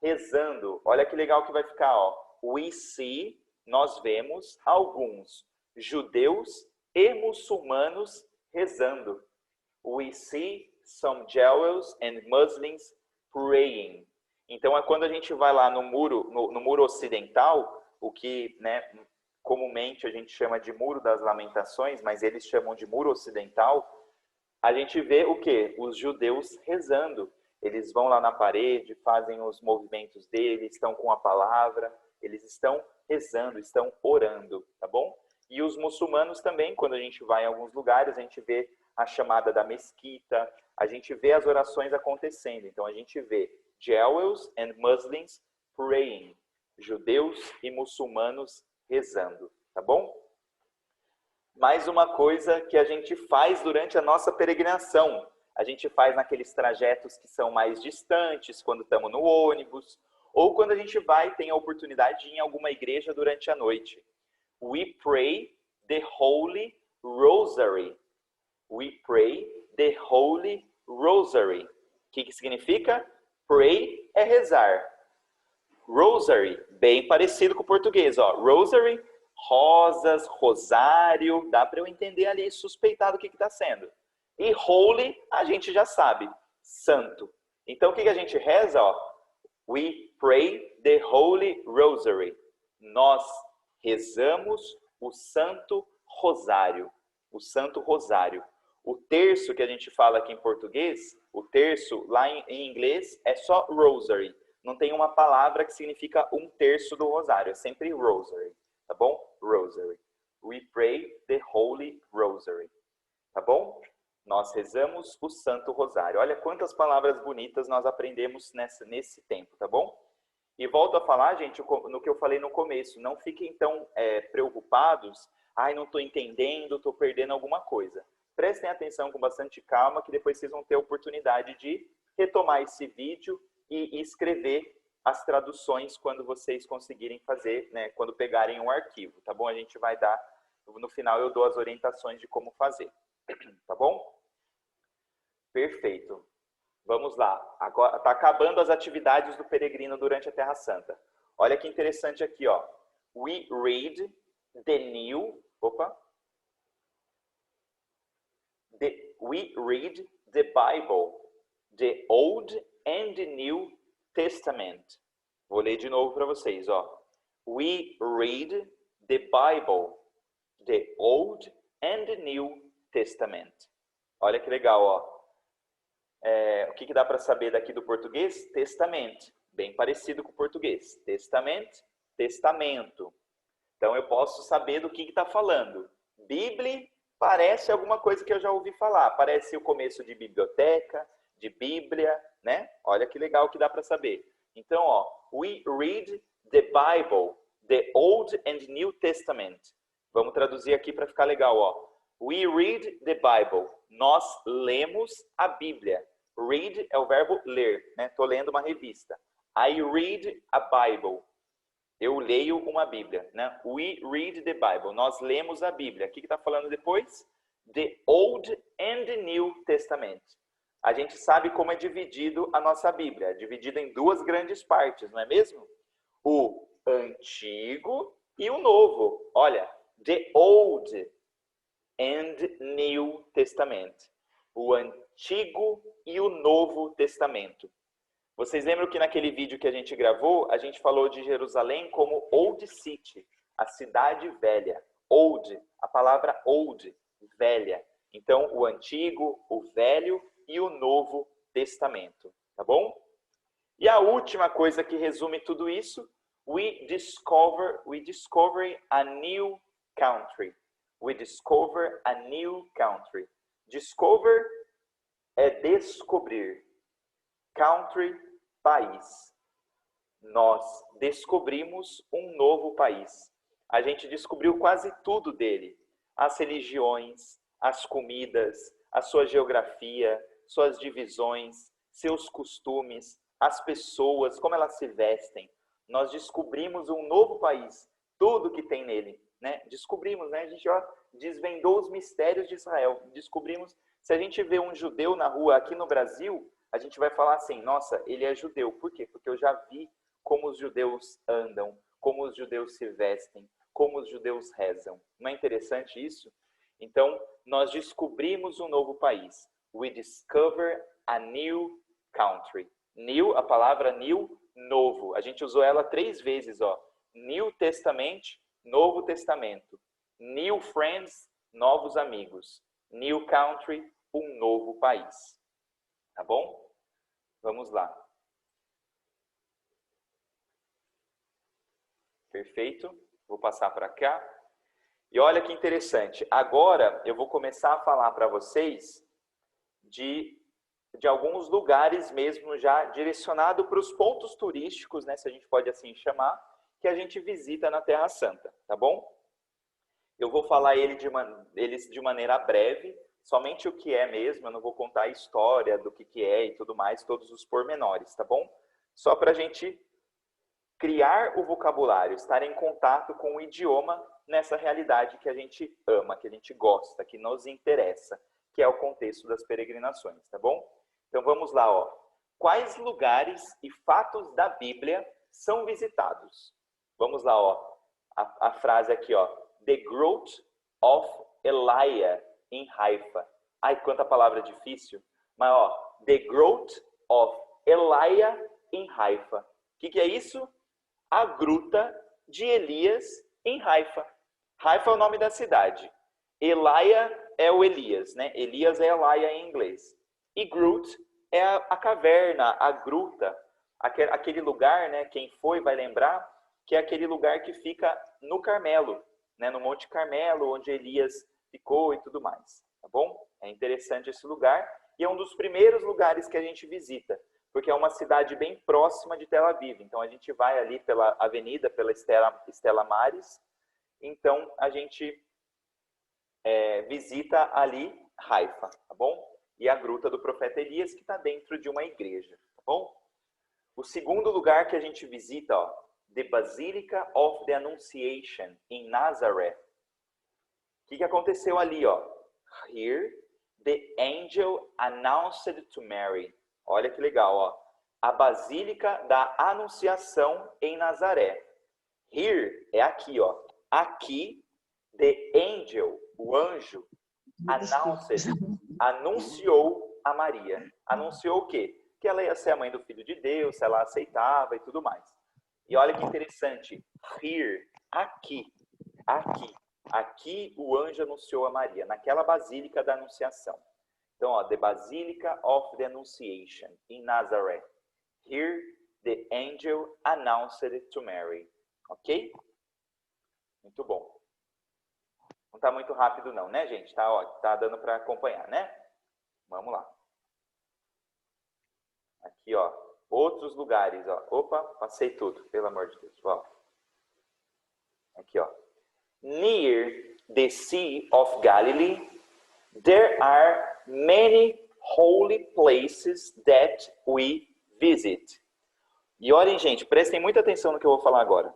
A: rezando. Olha que legal que vai ficar, ó. We see, nós vemos alguns judeus e muçulmanos rezando. We see some Jews and Muslims praying. Então, é quando a gente vai lá no muro ocidental, o que, né, comumente a gente chama de Muro das Lamentações, mas eles chamam de Muro Ocidental, a gente vê o quê? Os judeus rezando. Eles vão lá na parede, fazem os movimentos deles, estão com a palavra, eles estão rezando, estão orando, tá bom? E os muçulmanos também, quando a gente vai em alguns lugares, a gente vê a chamada da mesquita, a gente vê as orações acontecendo. Então, a gente vê Jews and Muslims praying, judeus e muçulmanos rezando, tá bom? Mais uma coisa que a gente faz durante a nossa peregrinação. A gente faz naqueles trajetos que são mais distantes, quando estamos no ônibus, ou quando a gente tem a oportunidade de ir em alguma igreja durante a noite. We pray the Holy Rosary. We pray the Holy Rosary. O que significa? Pray é rezar. Rosary, bem parecido com o português, ó. Rosary, rosas, rosário, dá para eu entender ali, suspeitar do que está sendo. E holy, a gente já sabe, santo. Então, o que a gente reza, ó? We pray the Holy Rosary. Nós rezamos o Santo Rosário. O Santo Rosário. O terço que a gente fala aqui em português, o terço lá em inglês é só rosary. Não tem uma palavra que significa um terço do rosário. É sempre rosary. Tá bom? Rosary. We pray the Holy Rosary. Tá bom? Nós rezamos o Santo Rosário. Olha quantas palavras bonitas nós aprendemos nesse tempo, tá bom? E volto a falar, gente, no que eu falei no começo. Não fiquem tão preocupados. Ai, não estou entendendo, estou perdendo alguma coisa. Prestem atenção com bastante calma, que depois vocês vão ter a oportunidade de retomar esse vídeo e escrever as traduções quando vocês conseguirem fazer, né, quando pegarem um arquivo, tá bom? A gente vai dar, no final eu dou as orientações de como fazer, tá bom? Perfeito. Vamos lá. Agora está acabando as atividades do peregrino durante a Terra Santa. Olha que interessante aqui, ó. We read the new... We read the Bible, the Old and the New Testament. Vou ler de novo para vocês, ó. We read the Bible, the Old and the New Testament. Olha que legal, ó. O que dá para saber daqui do português? Testamento. Bem parecido com o português. Testamento, testamento. Então, eu posso saber do que está falando. Bíblia parece alguma coisa que eu já ouvi falar. Parece o começo de biblioteca, de Bíblia, né? Olha que legal que dá para saber. Então, ó, we read the Bible, the Old and New Testament. Vamos traduzir aqui para ficar legal, ó. We read the Bible. Nós lemos a Bíblia. Read é o verbo ler, né? Tô lendo uma revista. I read a Bible. Eu leio uma Bíblia, né? We read the Bible. Nós lemos a Bíblia. O que está falando depois? The Old and the New Testament. A gente sabe como é dividido a nossa Bíblia. É dividida em duas grandes partes, não é mesmo? O Antigo e o Novo. Olha, the Old and New Testament. O Antigo e o Novo Testamento. Vocês lembram que naquele vídeo que a gente gravou, a gente falou de Jerusalém como Old City, a cidade velha. Old, a palavra old, velha. Então, o Antigo, o Velho e o Novo Testamento. Tá bom? E a última coisa que resume tudo isso, we discover a new country. We discover a new country. Discover é descobrir. country, país. Nós descobrimos um novo país. A gente descobriu quase tudo dele. As religiões, as comidas, a sua geografia, suas divisões, seus costumes, as pessoas, como elas se vestem. Nós descobrimos um novo país, tudo que tem nele, né? Descobrimos, né? A gente desvendou os mistérios de Israel. Descobrimos, se a gente vê um judeu na rua aqui no Brasil, a gente vai falar assim, nossa, ele é judeu. Por quê? Porque eu já vi como os judeus andam, como os judeus se vestem, como os judeus rezam. Não é interessante isso? Então, nós descobrimos um novo país. We discover a new country. New, a palavra new, novo. A gente usou ela 3 vezes, ó. New Testament, Novo Testamento. New friends, novos amigos. New country, um novo país. Tá bom? Vamos lá. Perfeito. Vou passar para cá. E olha que interessante. Agora eu vou começar a falar para vocês de alguns lugares mesmo já direcionado para os pontos turísticos, né, se a gente pode assim chamar, que a gente visita na Terra Santa, tá bom? Eu vou falar eles de maneira breve, somente o que é mesmo, eu não vou contar a história do que é e tudo mais, todos os pormenores, tá bom? Só para a gente criar o vocabulário, estar em contato com o idioma nessa realidade que a gente ama, que a gente gosta, que nos interessa, que é o contexto das peregrinações, tá bom? Então vamos lá, ó. Quais lugares e fatos da Bíblia são visitados? Vamos lá, ó. A frase aqui, ó. The Growth of Elijah in Haifa. Ai, quanta palavra difícil. Mas, ó, The Growth of Elijah in Haifa. O que é isso? A gruta de Elias em Haifa. Haifa é o nome da cidade. Elijah é o Elias, né? Elias é Elijah em inglês. E Groot é a caverna, a gruta, aquele lugar, né? Quem foi vai lembrar que é aquele lugar que fica no Carmelo, né? No Monte Carmelo, onde Elias ficou e tudo mais, tá bom? É interessante esse lugar e é um dos primeiros lugares que a gente visita, porque é uma cidade bem próxima de Tel Aviv. Então a gente vai ali pela avenida, pela Stella Maris, então a gente visita ali Haifa, tá bom? E a gruta do profeta Elias, que está dentro de uma igreja, tá bom? O segundo lugar que a gente visita, ó, The Basilica of the Annunciation, em Nazareth. O que aconteceu ali, ó? Here, the angel announced to Mary. Olha que legal, ó. A Basílica da Anunciação em Nazaré. Here é aqui, ó. Aqui, the angel, o anjo, anunciou a Maria. Anunciou o quê? Que ela ia ser a mãe do Filho de Deus, se ela aceitava e tudo mais. E olha que interessante. Here, aqui, aqui o anjo anunciou a Maria, naquela Basílica da Anunciação. Então, ó, the Basilica of the Annunciation, in Nazareth. Here, the angel announced to Mary. Ok? Muito bom. Não está muito rápido não, né, gente? Tá dando para acompanhar, né? Vamos lá. Aqui, ó. Outros lugares, ó. Opa, passei tudo, pelo amor de Deus. Ó. Aqui, ó. Near the Sea of Galilee, there are many holy places that we visit. E olhem, gente, prestem muita atenção no que eu vou falar agora.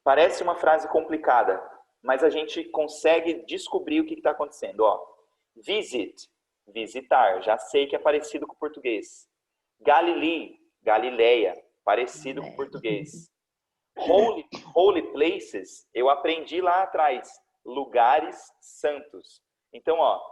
A: Parece uma frase complicada, mas a gente consegue descobrir o que está acontecendo. Ó, visit, visitar, já sei que é parecido com o português. Galilee, Galileia, parecido com o português. Holy places, eu aprendi lá atrás, lugares santos. Então, ó,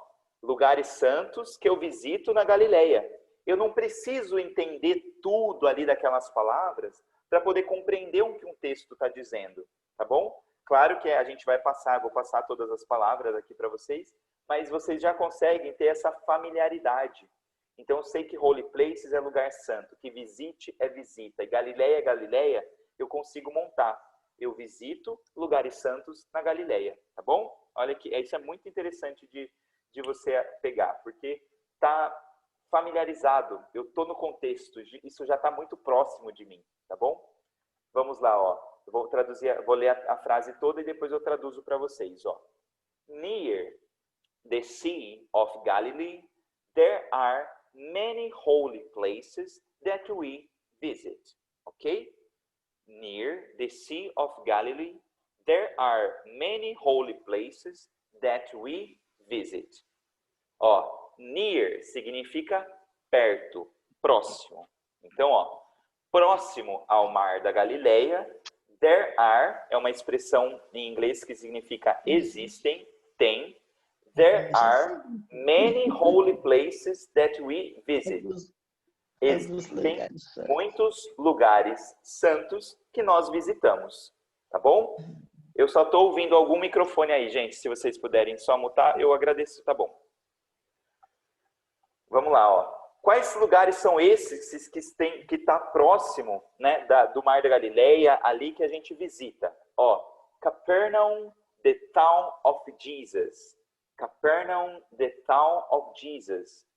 A: lugares santos que eu visito na Galileia. Eu não preciso entender tudo ali daquelas palavras para poder compreender o que um texto está dizendo, tá bom? Claro que a gente vai passar, vou passar todas as palavras aqui para vocês, mas vocês já conseguem ter essa familiaridade. Então, eu sei que Holy Places é lugar santo, que visite é visita, e Galileia é Galileia, eu consigo montar. Eu visito lugares santos na Galileia, tá bom? Olha que isso é muito interessante de você pegar, porque tá familiarizado, eu estou no contexto, isso já está muito próximo de mim, tá bom? Vamos lá, ó. Eu vou traduzir, vou ler a frase toda e depois eu traduzo para vocês, ó. Near the Sea of Galilee, there are many holy places that we visit. Ok? Near the Sea of Galilee, there are many holy places that we visit. Ó, near significa perto, próximo. Então, ó, próximo ao mar da Galileia, there are é uma expressão em inglês que significa existem, tem. There are many holy places that we visit. Existem muitos lugares santos que nós visitamos, tá bom? Eu só estou ouvindo algum microfone aí, gente. Se vocês puderem só mutar, eu agradeço, tá bom? Vamos lá, ó. Quais lugares são esses que está próximo, né, do Mar da Galileia, ali que a gente visita? Ó, Capernaum, the town of Jesus. Capernaum, the town of Jesus.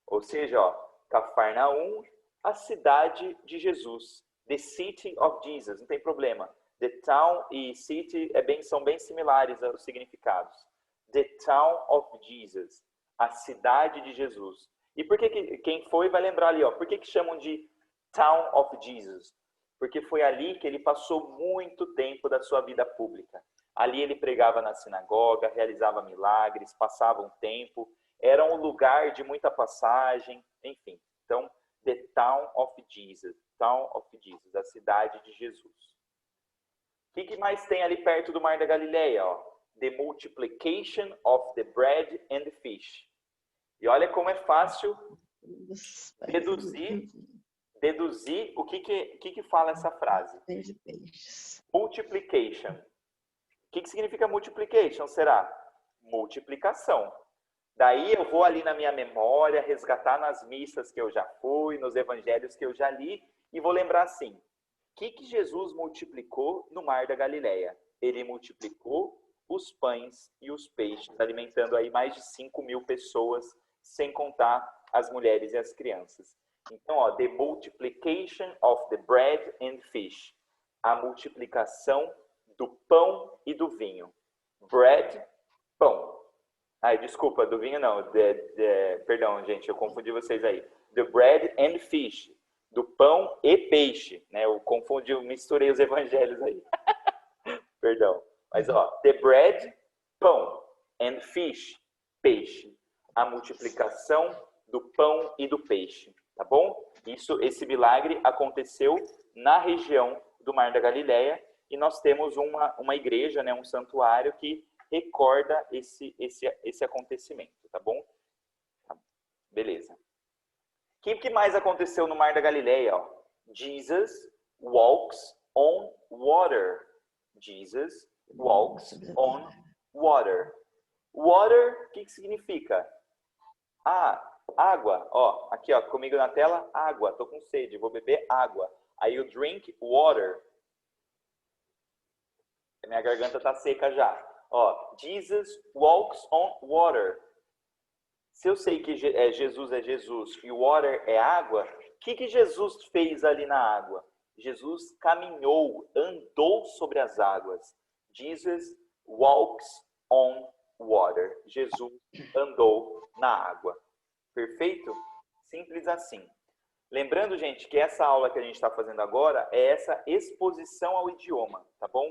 A: Ou seja, ó, Cafarnaum, a cidade de Jesus. The city of Jesus, não tem problema. The town e city são bem similares aos significados. The town of Jesus, a cidade de Jesus. E por que quem foi vai lembrar ali, ó, por que chamam de Town of Jesus? Porque foi ali que ele passou muito tempo da sua vida pública. Ali ele pregava na sinagoga, realizava milagres, passava um tempo, era um lugar de muita passagem, enfim. Então, the Town of Jesus, a cidade de Jesus. O que mais tem ali perto do Mar da Galileia? Ó? The multiplication of the bread and the fish. E olha como é fácil deduzir o que fala essa frase. Multiplication. O que significa multiplication? Será? Multiplicação. Daí eu vou ali na minha memória, resgatar nas missas que eu já fui, nos evangelhos que eu já li, e vou lembrar assim, o que Jesus multiplicou no Mar da Galileia? Ele multiplicou os pães e os peixes, alimentando aí mais de 5.000 pessoas, sem contar as mulheres e as crianças. Então, ó, the multiplication of the bread and fish. A multiplicação do pão e do vinho. Bread, pão. Ai, desculpa, do vinho não. Perdão, gente, eu confundi vocês aí. The bread and fish. Do pão e peixe. Né? Eu confundi, eu misturei os evangelhos aí. Perdão. Mas, ó, the bread, pão. And fish, peixe. A multiplicação do pão e do peixe, tá bom? Esse milagre aconteceu na região do Mar da Galileia e nós temos uma igreja, né, um santuário que recorda esse acontecimento, tá bom? Beleza. O que mais aconteceu no Mar da Galileia? Ó? Jesus walks on water. Jesus walks on water. Water, o que significa? Água, ó, aqui ó, comigo na tela, água, tô com sede, vou beber água. Aí eu drink water. Minha garganta tá seca já. Ó, Jesus walks on water. Se eu sei que Jesus é Jesus e water é água, o que Jesus fez ali na água? Jesus caminhou, andou sobre as águas. Jesus walks on water. Jesus andou na água. Perfeito? Simples assim. Lembrando, gente, que essa aula que a gente está fazendo agora é essa exposição ao idioma, tá bom?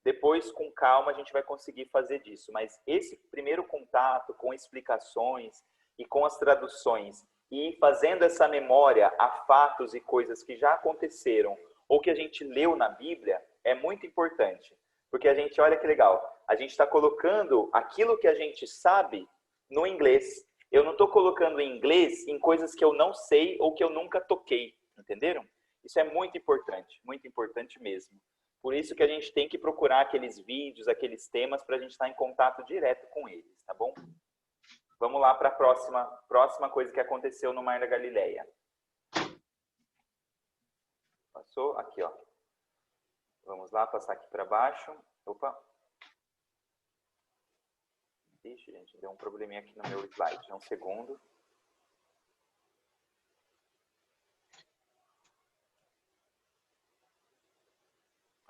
A: Depois, com calma, a gente vai conseguir fazer disso. Mas esse primeiro contato com explicações e com as traduções e fazendo essa memória a fatos e coisas que já aconteceram ou que a gente leu na Bíblia é muito importante. Porque a gente, olha que legal, a gente está colocando aquilo que a gente sabe no inglês. Eu não estou colocando em inglês em coisas que eu não sei ou que eu nunca toquei. Entenderam? Isso é muito importante mesmo. Por isso que a gente tem que procurar aqueles vídeos, aqueles temas, para a gente estar em contato direto com eles, tá bom? Vamos lá para a próxima coisa que aconteceu no Mar da Galileia. Passou? Aqui, ó. Vamos lá, passar aqui para baixo. Opa. Ixi, gente, deu um probleminha aqui no meu slide. Um segundo.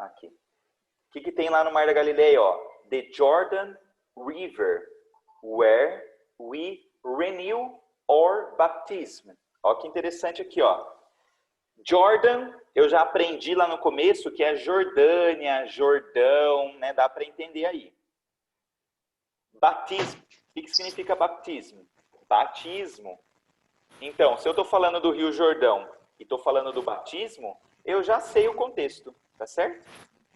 A: Aqui. O que tem lá no Mar da Galileia? Ó? The Jordan River, where we renew our baptism. Ó, que interessante aqui, ó. Jordan, eu já aprendi lá no começo que é Jordânia, Jordão, né? Dá para entender aí. Batismo. O que significa batismo? Batismo. Então, se eu estou falando do Rio Jordão e estou falando do batismo, eu já sei o contexto, tá certo?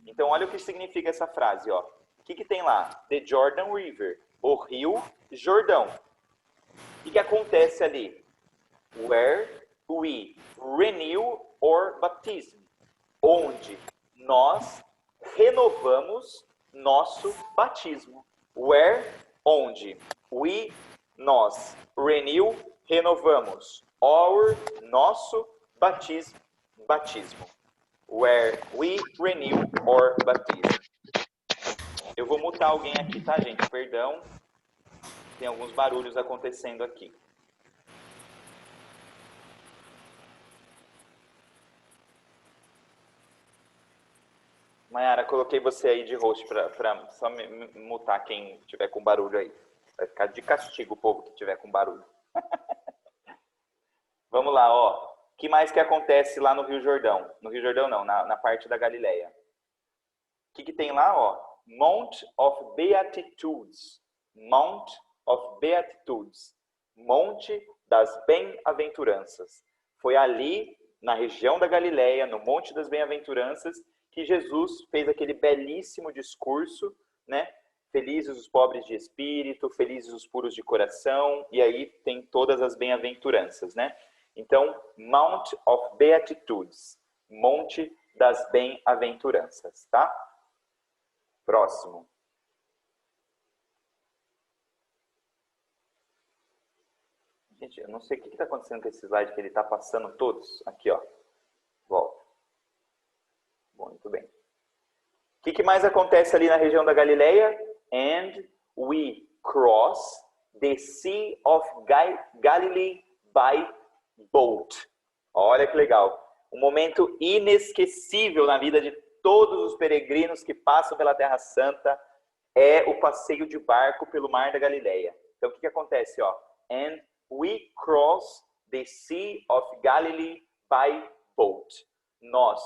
A: Então, olha o que significa essa frase, ó. O que tem lá? The Jordan River, o Rio Jordão. O que acontece ali? Where we renew our baptism, onde nós renovamos nosso batismo. Where, onde, we, nós, renew, renovamos, our, nosso batismo. Where we renew our baptism. Eu vou mutar alguém aqui, tá, gente? Perdão, tem alguns barulhos acontecendo aqui. Mayara, coloquei você aí de host para só mutar quem tiver com barulho aí. Vai ficar de castigo o povo que tiver com barulho. Vamos lá, ó. O que mais que acontece lá no Rio Jordão? No Rio Jordão não, na parte da Galileia. O que tem lá, ó? Mount of Beatitudes. Mount of Beatitudes. Monte das Bem-aventuranças. Foi ali, na região da Galileia, no Monte das Bem-aventuranças, que Jesus fez aquele belíssimo discurso, né? Felizes os pobres de espírito, felizes os puros de coração, e aí tem todas as bem-aventuranças, né? Então, Mount of Beatitudes, Monte das Bem-aventuranças, tá? Próximo. Gente, eu não sei o que está acontecendo com esse slide, que ele está passando todos. Aqui, ó. Volta. Muito bem. O que mais acontece ali na região da Galileia? And we cross the Sea of Galilee by boat. Olha que legal. Um momento inesquecível na vida de todos os peregrinos que passam pela Terra Santa é o passeio de barco pelo Mar da Galileia. Então, o que acontece? Ó? And we cross the Sea of Galilee by boat. Nós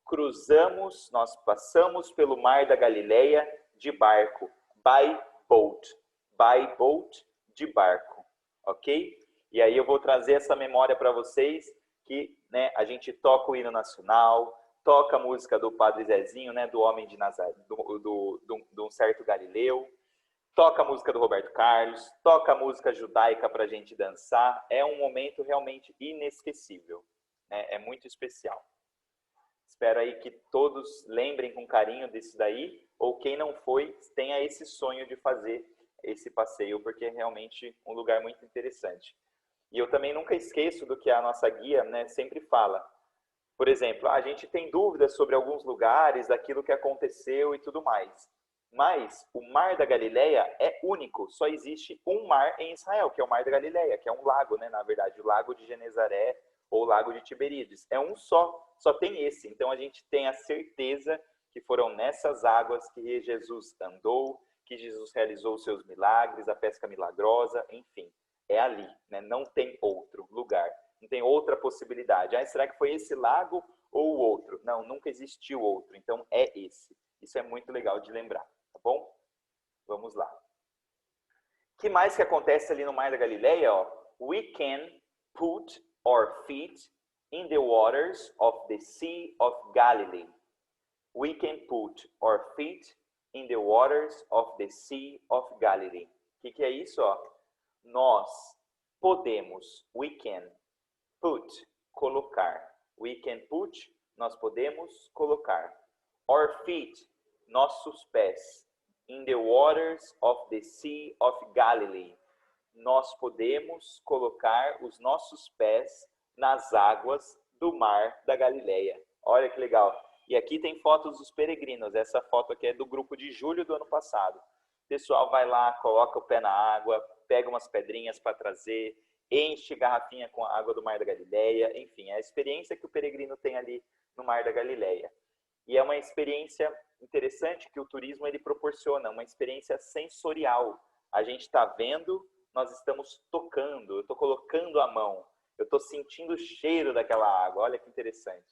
A: cruzamos, nós passamos pelo Mar da Galileia de barco. By boat, de barco. Ok? E aí eu vou trazer essa memória para vocês que, né, a gente toca o hino nacional, toca a música do Padre Zezinho, né, do Homem de Nazaré, de um certo Galileu, toca a música do Roberto Carlos, toca a música judaica para a gente dançar. É um momento realmente inesquecível, né? É muito especial. Espero aí que todos lembrem com carinho disso daí, ou quem não foi, tenha esse sonho de fazer esse passeio, porque é realmente um lugar muito interessante. E eu também nunca esqueço do que a nossa guia, né, sempre fala. Por exemplo, a gente tem dúvidas sobre alguns lugares, daquilo que aconteceu e tudo mais. Mas o Mar da Galileia é único, só existe um mar em Israel, que é o Mar da Galileia, que é um lago, né, na verdade, o Lago de Genezaré ou o Lago de Tiberíades. É um só tem esse. Então a gente tem a certeza que foram nessas águas que Jesus andou, que Jesus realizou os seus milagres, a pesca milagrosa, enfim. É ali, né? Não tem outro lugar, não tem outra possibilidade. Ah, será que foi esse lago ou o outro? Não, nunca existiu outro, então é esse. Isso é muito legal de lembrar, tá bom? Vamos lá. O que mais que acontece ali no Mar da Galileia? Ó? We can put our feet in the waters of the Sea of Galilee. We can put our feet in the waters of the Sea of Galilee. O que é isso? Ó? Nós podemos, we can, put, colocar. We can put, nós podemos colocar. Our feet, nossos pés. In the waters of the Sea of Galilee. Nós podemos colocar os nossos pés nas águas do Mar da Galileia. Olha que legal. E aqui tem fotos dos peregrinos. Essa foto aqui é do grupo de julho do ano passado. O pessoal vai lá, coloca o pé na água, pega umas pedrinhas para trazer, enche garrafinha com a água do Mar da Galileia. Enfim, é a experiência que o peregrino tem ali no Mar da Galileia. E é uma experiência interessante que o turismo ele proporciona, uma experiência sensorial. A gente está vendo, nós estamos tocando, eu estou colocando a mão, eu estou sentindo o cheiro daquela água. Olha que interessante,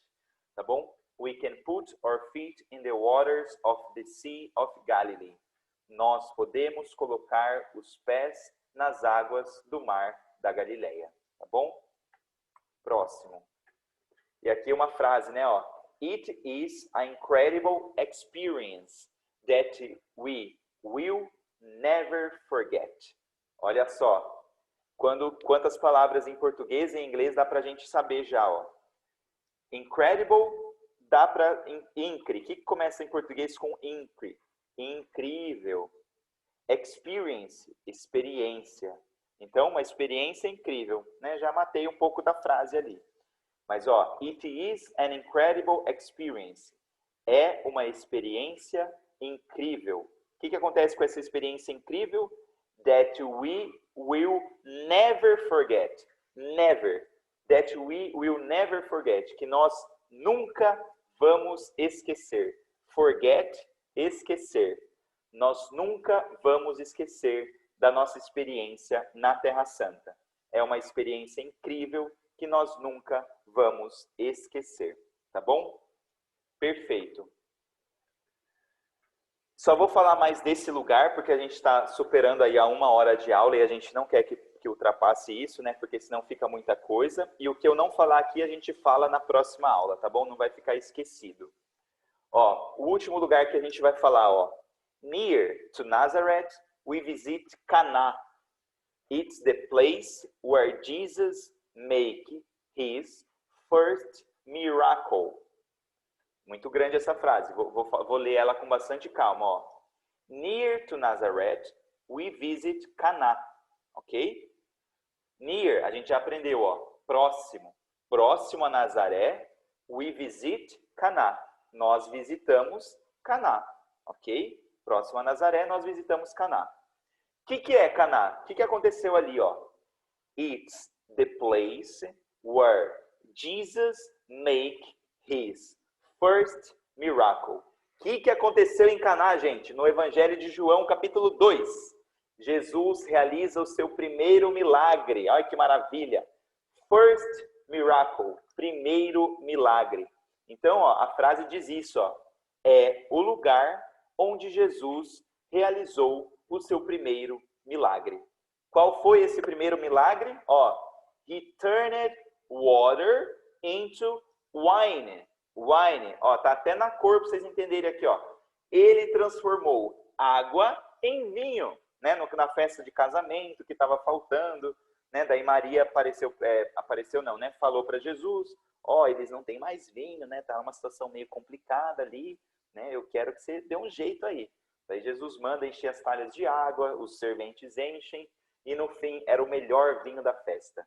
A: tá bom? We can put our feet in the waters of the Sea of Galilee. Nós podemos colocar os pés nas águas do mar da Galileia, tá bom? Próximo. E aqui uma frase, né, ó. It is an incredible experience that we will never forget. Olha só, quantas palavras em português e em inglês dá pra gente saber já, ó. Incredible dá para incre. O que começa em português com incre? Incrível. Experience, experiência. Então, uma experiência incrível, né? Já matei um pouco da frase ali. Mas, ó, it is an incredible experience. É uma experiência incrível. O que acontece com essa experiência incrível? That we will never forget. Never. That we will never forget. Que nós nunca vamos esquecer. Forget, esquecer. Nós nunca vamos esquecer da nossa experiência na Terra Santa. É uma experiência incrível que nós nunca vamos esquecer. Tá bom? Perfeito. Só vou falar mais desse lugar, porque a gente está superando aí a 1 hora de aula e a gente não quer que ultrapasse isso, né? Porque senão fica muita coisa. E o que eu não falar aqui, a gente fala na próxima aula, tá bom? Não vai ficar esquecido. Ó, o último lugar que a gente vai falar, ó. Near to Nazareth, we visit Cana. It's the place where Jesus made his first miracle. Muito grande essa frase, vou ler ela com bastante calma. Ó. Near to Nazareth, we visit Cana. Ok? Near, a gente já aprendeu, ó, próximo. Próximo a Nazaré, we visit Cana. Nós visitamos Caná. Ok? Próximo a Nazaré, nós visitamos Caná. O que é Caná? O que aconteceu ali? Ó? It's the place where Jesus made his first miracle. O que aconteceu em Caná, gente? No Evangelho de João, capítulo 2. Jesus realiza o seu primeiro milagre. Olha que maravilha. First miracle. Primeiro milagre. Então, ó, a frase diz isso. Ó, é o lugar onde Jesus realizou o seu primeiro milagre. Qual foi esse primeiro milagre? Ó, he turned water into wine. Wine, ó, tá até na cor para vocês entenderem aqui, ó. Ele transformou água em vinho, né? Na festa de casamento que estava faltando, né? Daí Maria falou para Jesus, ó, eles não têm mais vinho, né? Tá uma situação meio complicada ali, né? Eu quero que você dê um jeito aí. Daí Jesus manda encher as talhas de água, os serventes enchem e no fim era o melhor vinho da festa.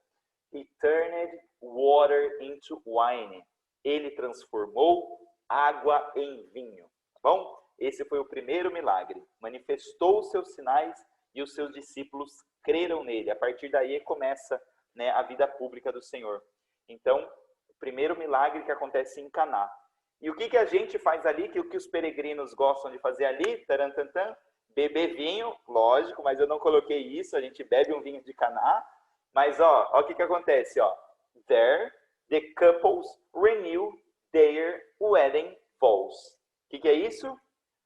A: He turned water into wine. Ele transformou água em vinho. Tá bom? Esse foi o primeiro milagre. Manifestou os seus sinais e os seus discípulos creram nele. A partir daí começa, né, a vida pública do Senhor. Então, o primeiro milagre que acontece em Caná. E o que a gente faz ali, que o que os peregrinos gostam de fazer ali, tarantantan, beber vinho, lógico, mas eu não coloquei isso, a gente bebe um vinho de Caná. Mas ó o que acontece, ó. There, the couples renew their wedding vows. O que é isso?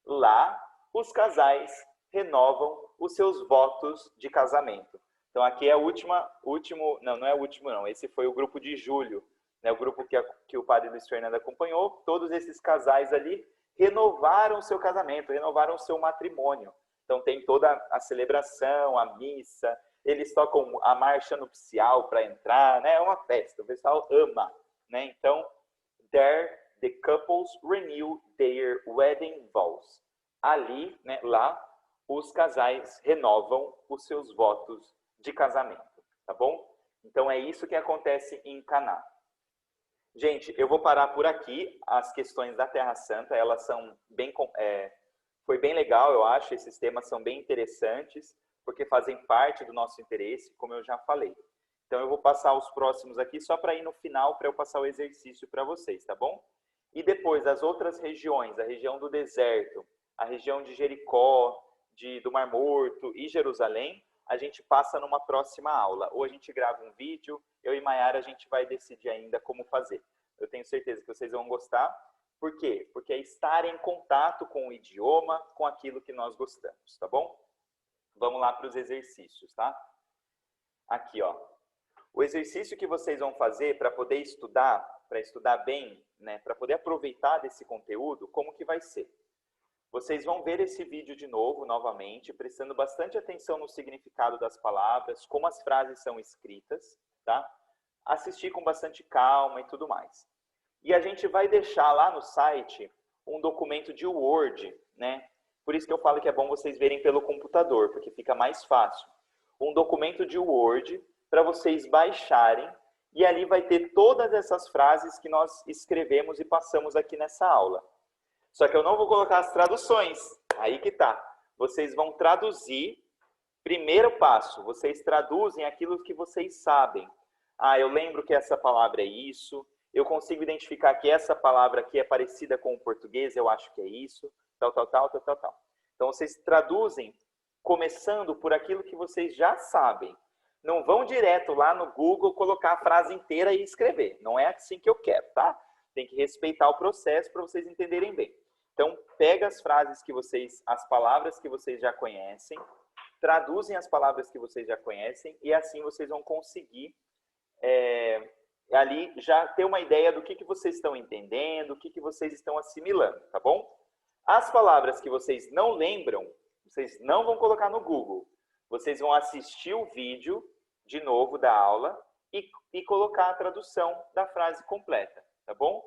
A: Lá, os casais renovam os seus votos de casamento. Então, aqui é não é o último não, esse foi o grupo de julho, né, o grupo que o padre Luiz Fernando acompanhou. Todos esses casais ali renovaram o seu casamento, renovaram o seu matrimônio. Então, tem toda a celebração, a missa, eles tocam a marcha nupcial para entrar, né? É uma festa, o pessoal ama, né? Então, there the couples renew their wedding vows. Ali, né, lá, os casais renovam os seus votos de casamento, tá bom? Então, é isso que acontece em Caná. Gente, eu vou parar por aqui. As questões da Terra Santa, elas são bem... foi bem legal, eu acho. Esses temas são bem interessantes, porque fazem parte do nosso interesse, como eu já falei. Então, eu vou passar os próximos aqui, só para ir no final, para eu passar o exercício para vocês, tá bom? E depois as outras regiões, a região do deserto, a região de Jericó, do Mar Morto e Jerusalém, a gente passa numa próxima aula. Ou a gente grava um vídeo, eu e Maiara a gente vai decidir ainda como fazer. Eu tenho certeza que vocês vão gostar. Por quê? Porque é estar em contato com o idioma, com aquilo que nós gostamos, tá bom? Vamos lá para os exercícios, tá? Aqui, ó. O exercício que vocês vão fazer para poder estudar, para estudar bem, né, para poder aproveitar desse conteúdo, como que vai ser? Vocês vão ver esse vídeo de novo, novamente, prestando bastante atenção no significado das palavras, como as frases são escritas, tá? Assistir com bastante calma e tudo mais. E a gente vai deixar lá no site um documento de Word, né? Por isso que eu falo que é bom vocês verem pelo computador, porque fica mais fácil. Um documento de Word para vocês baixarem, e ali vai ter todas essas frases que nós escrevemos e passamos aqui nessa aula. Só que eu não vou colocar as traduções, aí que tá. Vocês vão traduzir, primeiro passo, vocês traduzem aquilo que vocês sabem. Ah, eu lembro que essa palavra é isso, eu consigo identificar que essa palavra aqui é parecida com o português, eu acho que é isso, tal. Então, vocês traduzem começando por aquilo que vocês já sabem. Não vão direto lá no Google colocar a frase inteira e escrever. Não é assim que eu quero, tá? Tem que respeitar o processo para vocês entenderem bem. Então, pega as frases que vocês, as palavras que vocês já conhecem, traduzem as palavras que vocês já conhecem e assim vocês vão conseguir ali já ter uma ideia do que vocês estão entendendo, o que vocês estão assimilando, tá bom? As palavras que vocês não lembram, vocês não vão colocar no Google. Vocês vão assistir o vídeo de novo da aula e colocar a tradução da frase completa, tá bom?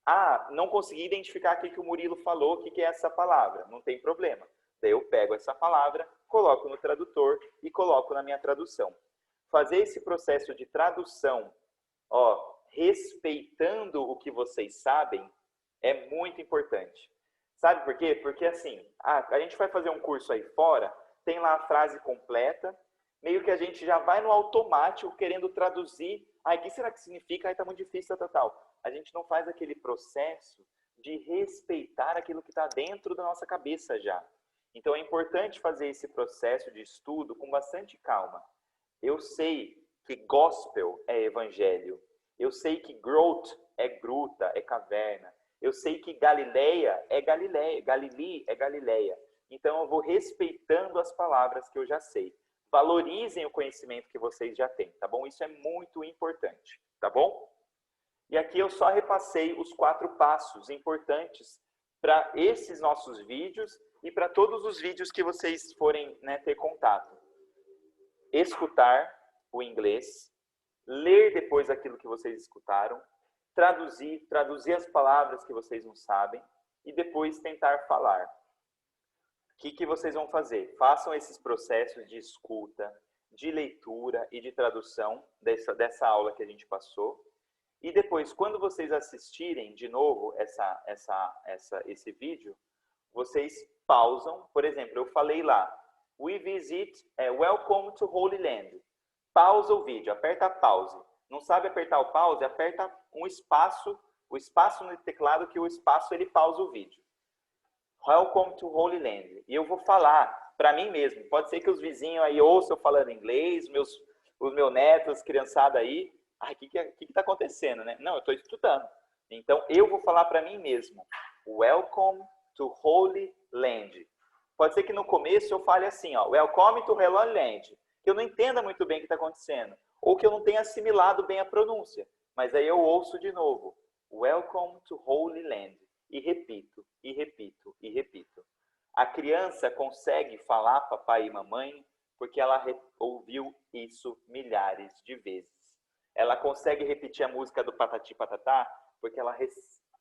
A: Ah, não consegui identificar o que o Murilo falou, o que é essa palavra. Não tem problema. Daí eu pego essa palavra, coloco no tradutor e coloco na minha tradução. Fazer esse processo de tradução, ó, respeitando o que vocês sabem, é muito importante. Sabe por quê? Porque assim, a gente vai fazer um curso aí fora, tem lá a frase completa, meio que a gente já vai no automático querendo traduzir. Ah, o que será que significa? Ah, tá muito difícil, tal. A gente não faz aquele processo de respeitar aquilo que está dentro da nossa cabeça já. Então é importante fazer esse processo de estudo com bastante calma. Eu sei que gospel é evangelho. Eu sei que growth é gruta, é caverna. Eu sei que Galileia é Galileia, Galili é Galileia. Então eu vou respeitando as palavras que eu já sei. Valorizem o conhecimento que vocês já têm, tá bom? Isso é muito importante, tá bom? E aqui eu só repassei os 4 passos importantes para esses nossos vídeos e para todos os vídeos que vocês forem, né, ter contato. Escutar o inglês, ler depois aquilo que vocês escutaram, traduzir as palavras que vocês não sabem e depois tentar falar. O que vocês vão fazer? Façam esses processos de escuta, de leitura e de tradução dessa aula que a gente passou. E depois, quando vocês assistirem de novo esse vídeo, vocês pausam. Por exemplo, eu falei lá, we visit, welcome to Holy Land. Pausa o vídeo, aperta pause. Não sabe apertar o pause? Aperta um espaço, o espaço no teclado, que o espaço ele pausa o vídeo. Welcome to Holy Land. E eu vou falar para mim mesmo. Pode ser que os vizinhos aí ouçam eu falando inglês, os meus netos, criançada aí. Ah, o que está acontecendo, né? Não, eu estou estudando. Então, eu vou falar para mim mesmo. Welcome to Holy Land. Pode ser que no começo eu fale assim, ó. Welcome to Holy Land. Que eu não entenda muito bem o que está acontecendo. Ou que eu não tenha assimilado bem a pronúncia. Mas aí eu ouço de novo. Welcome to Holy Land. E repito, e repito, e repito. A criança consegue falar papai e mamãe porque ela ouviu isso milhares de vezes. Ela consegue repetir a música do Patati Patatá porque ela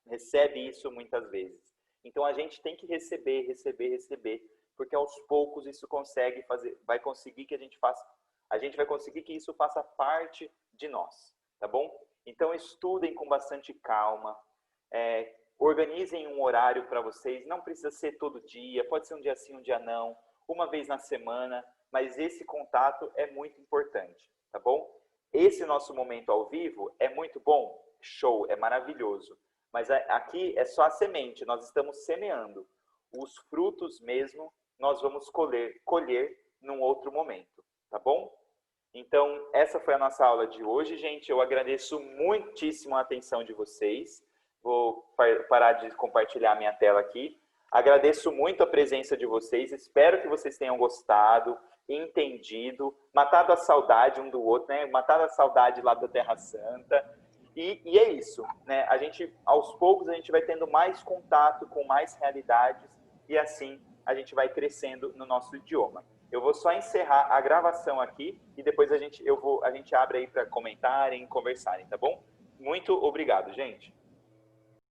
A: recebe isso muitas vezes. Então a gente tem que receber, porque aos poucos isso vai conseguir que a gente vai conseguir que isso faça parte de nós, tá bom? Então estudem com bastante calma, organizem um horário para vocês, não precisa ser todo dia, pode ser um dia sim, um dia não, uma vez na semana, mas esse contato é muito importante, tá bom? Esse nosso momento ao vivo é muito bom, show, é maravilhoso, Mas aqui é só a semente, nós estamos semeando. Os frutos mesmo nós vamos colher num outro momento, tá bom? Então, essa foi a nossa aula de hoje, gente. Eu agradeço muitíssimo a atenção de vocês. Vou parar de compartilhar minha tela aqui. Agradeço muito a presença de vocês. Espero que vocês tenham gostado, entendido, matado a saudade um do outro, né? Matado a saudade lá da Terra Santa. E é isso, né? A gente, aos poucos, a gente vai tendo mais contato com mais realidades e assim a gente vai crescendo no nosso idioma. Eu vou só encerrar a gravação aqui e depois a gente abre aí para comentarem, conversarem, tá bom? Muito obrigado, gente.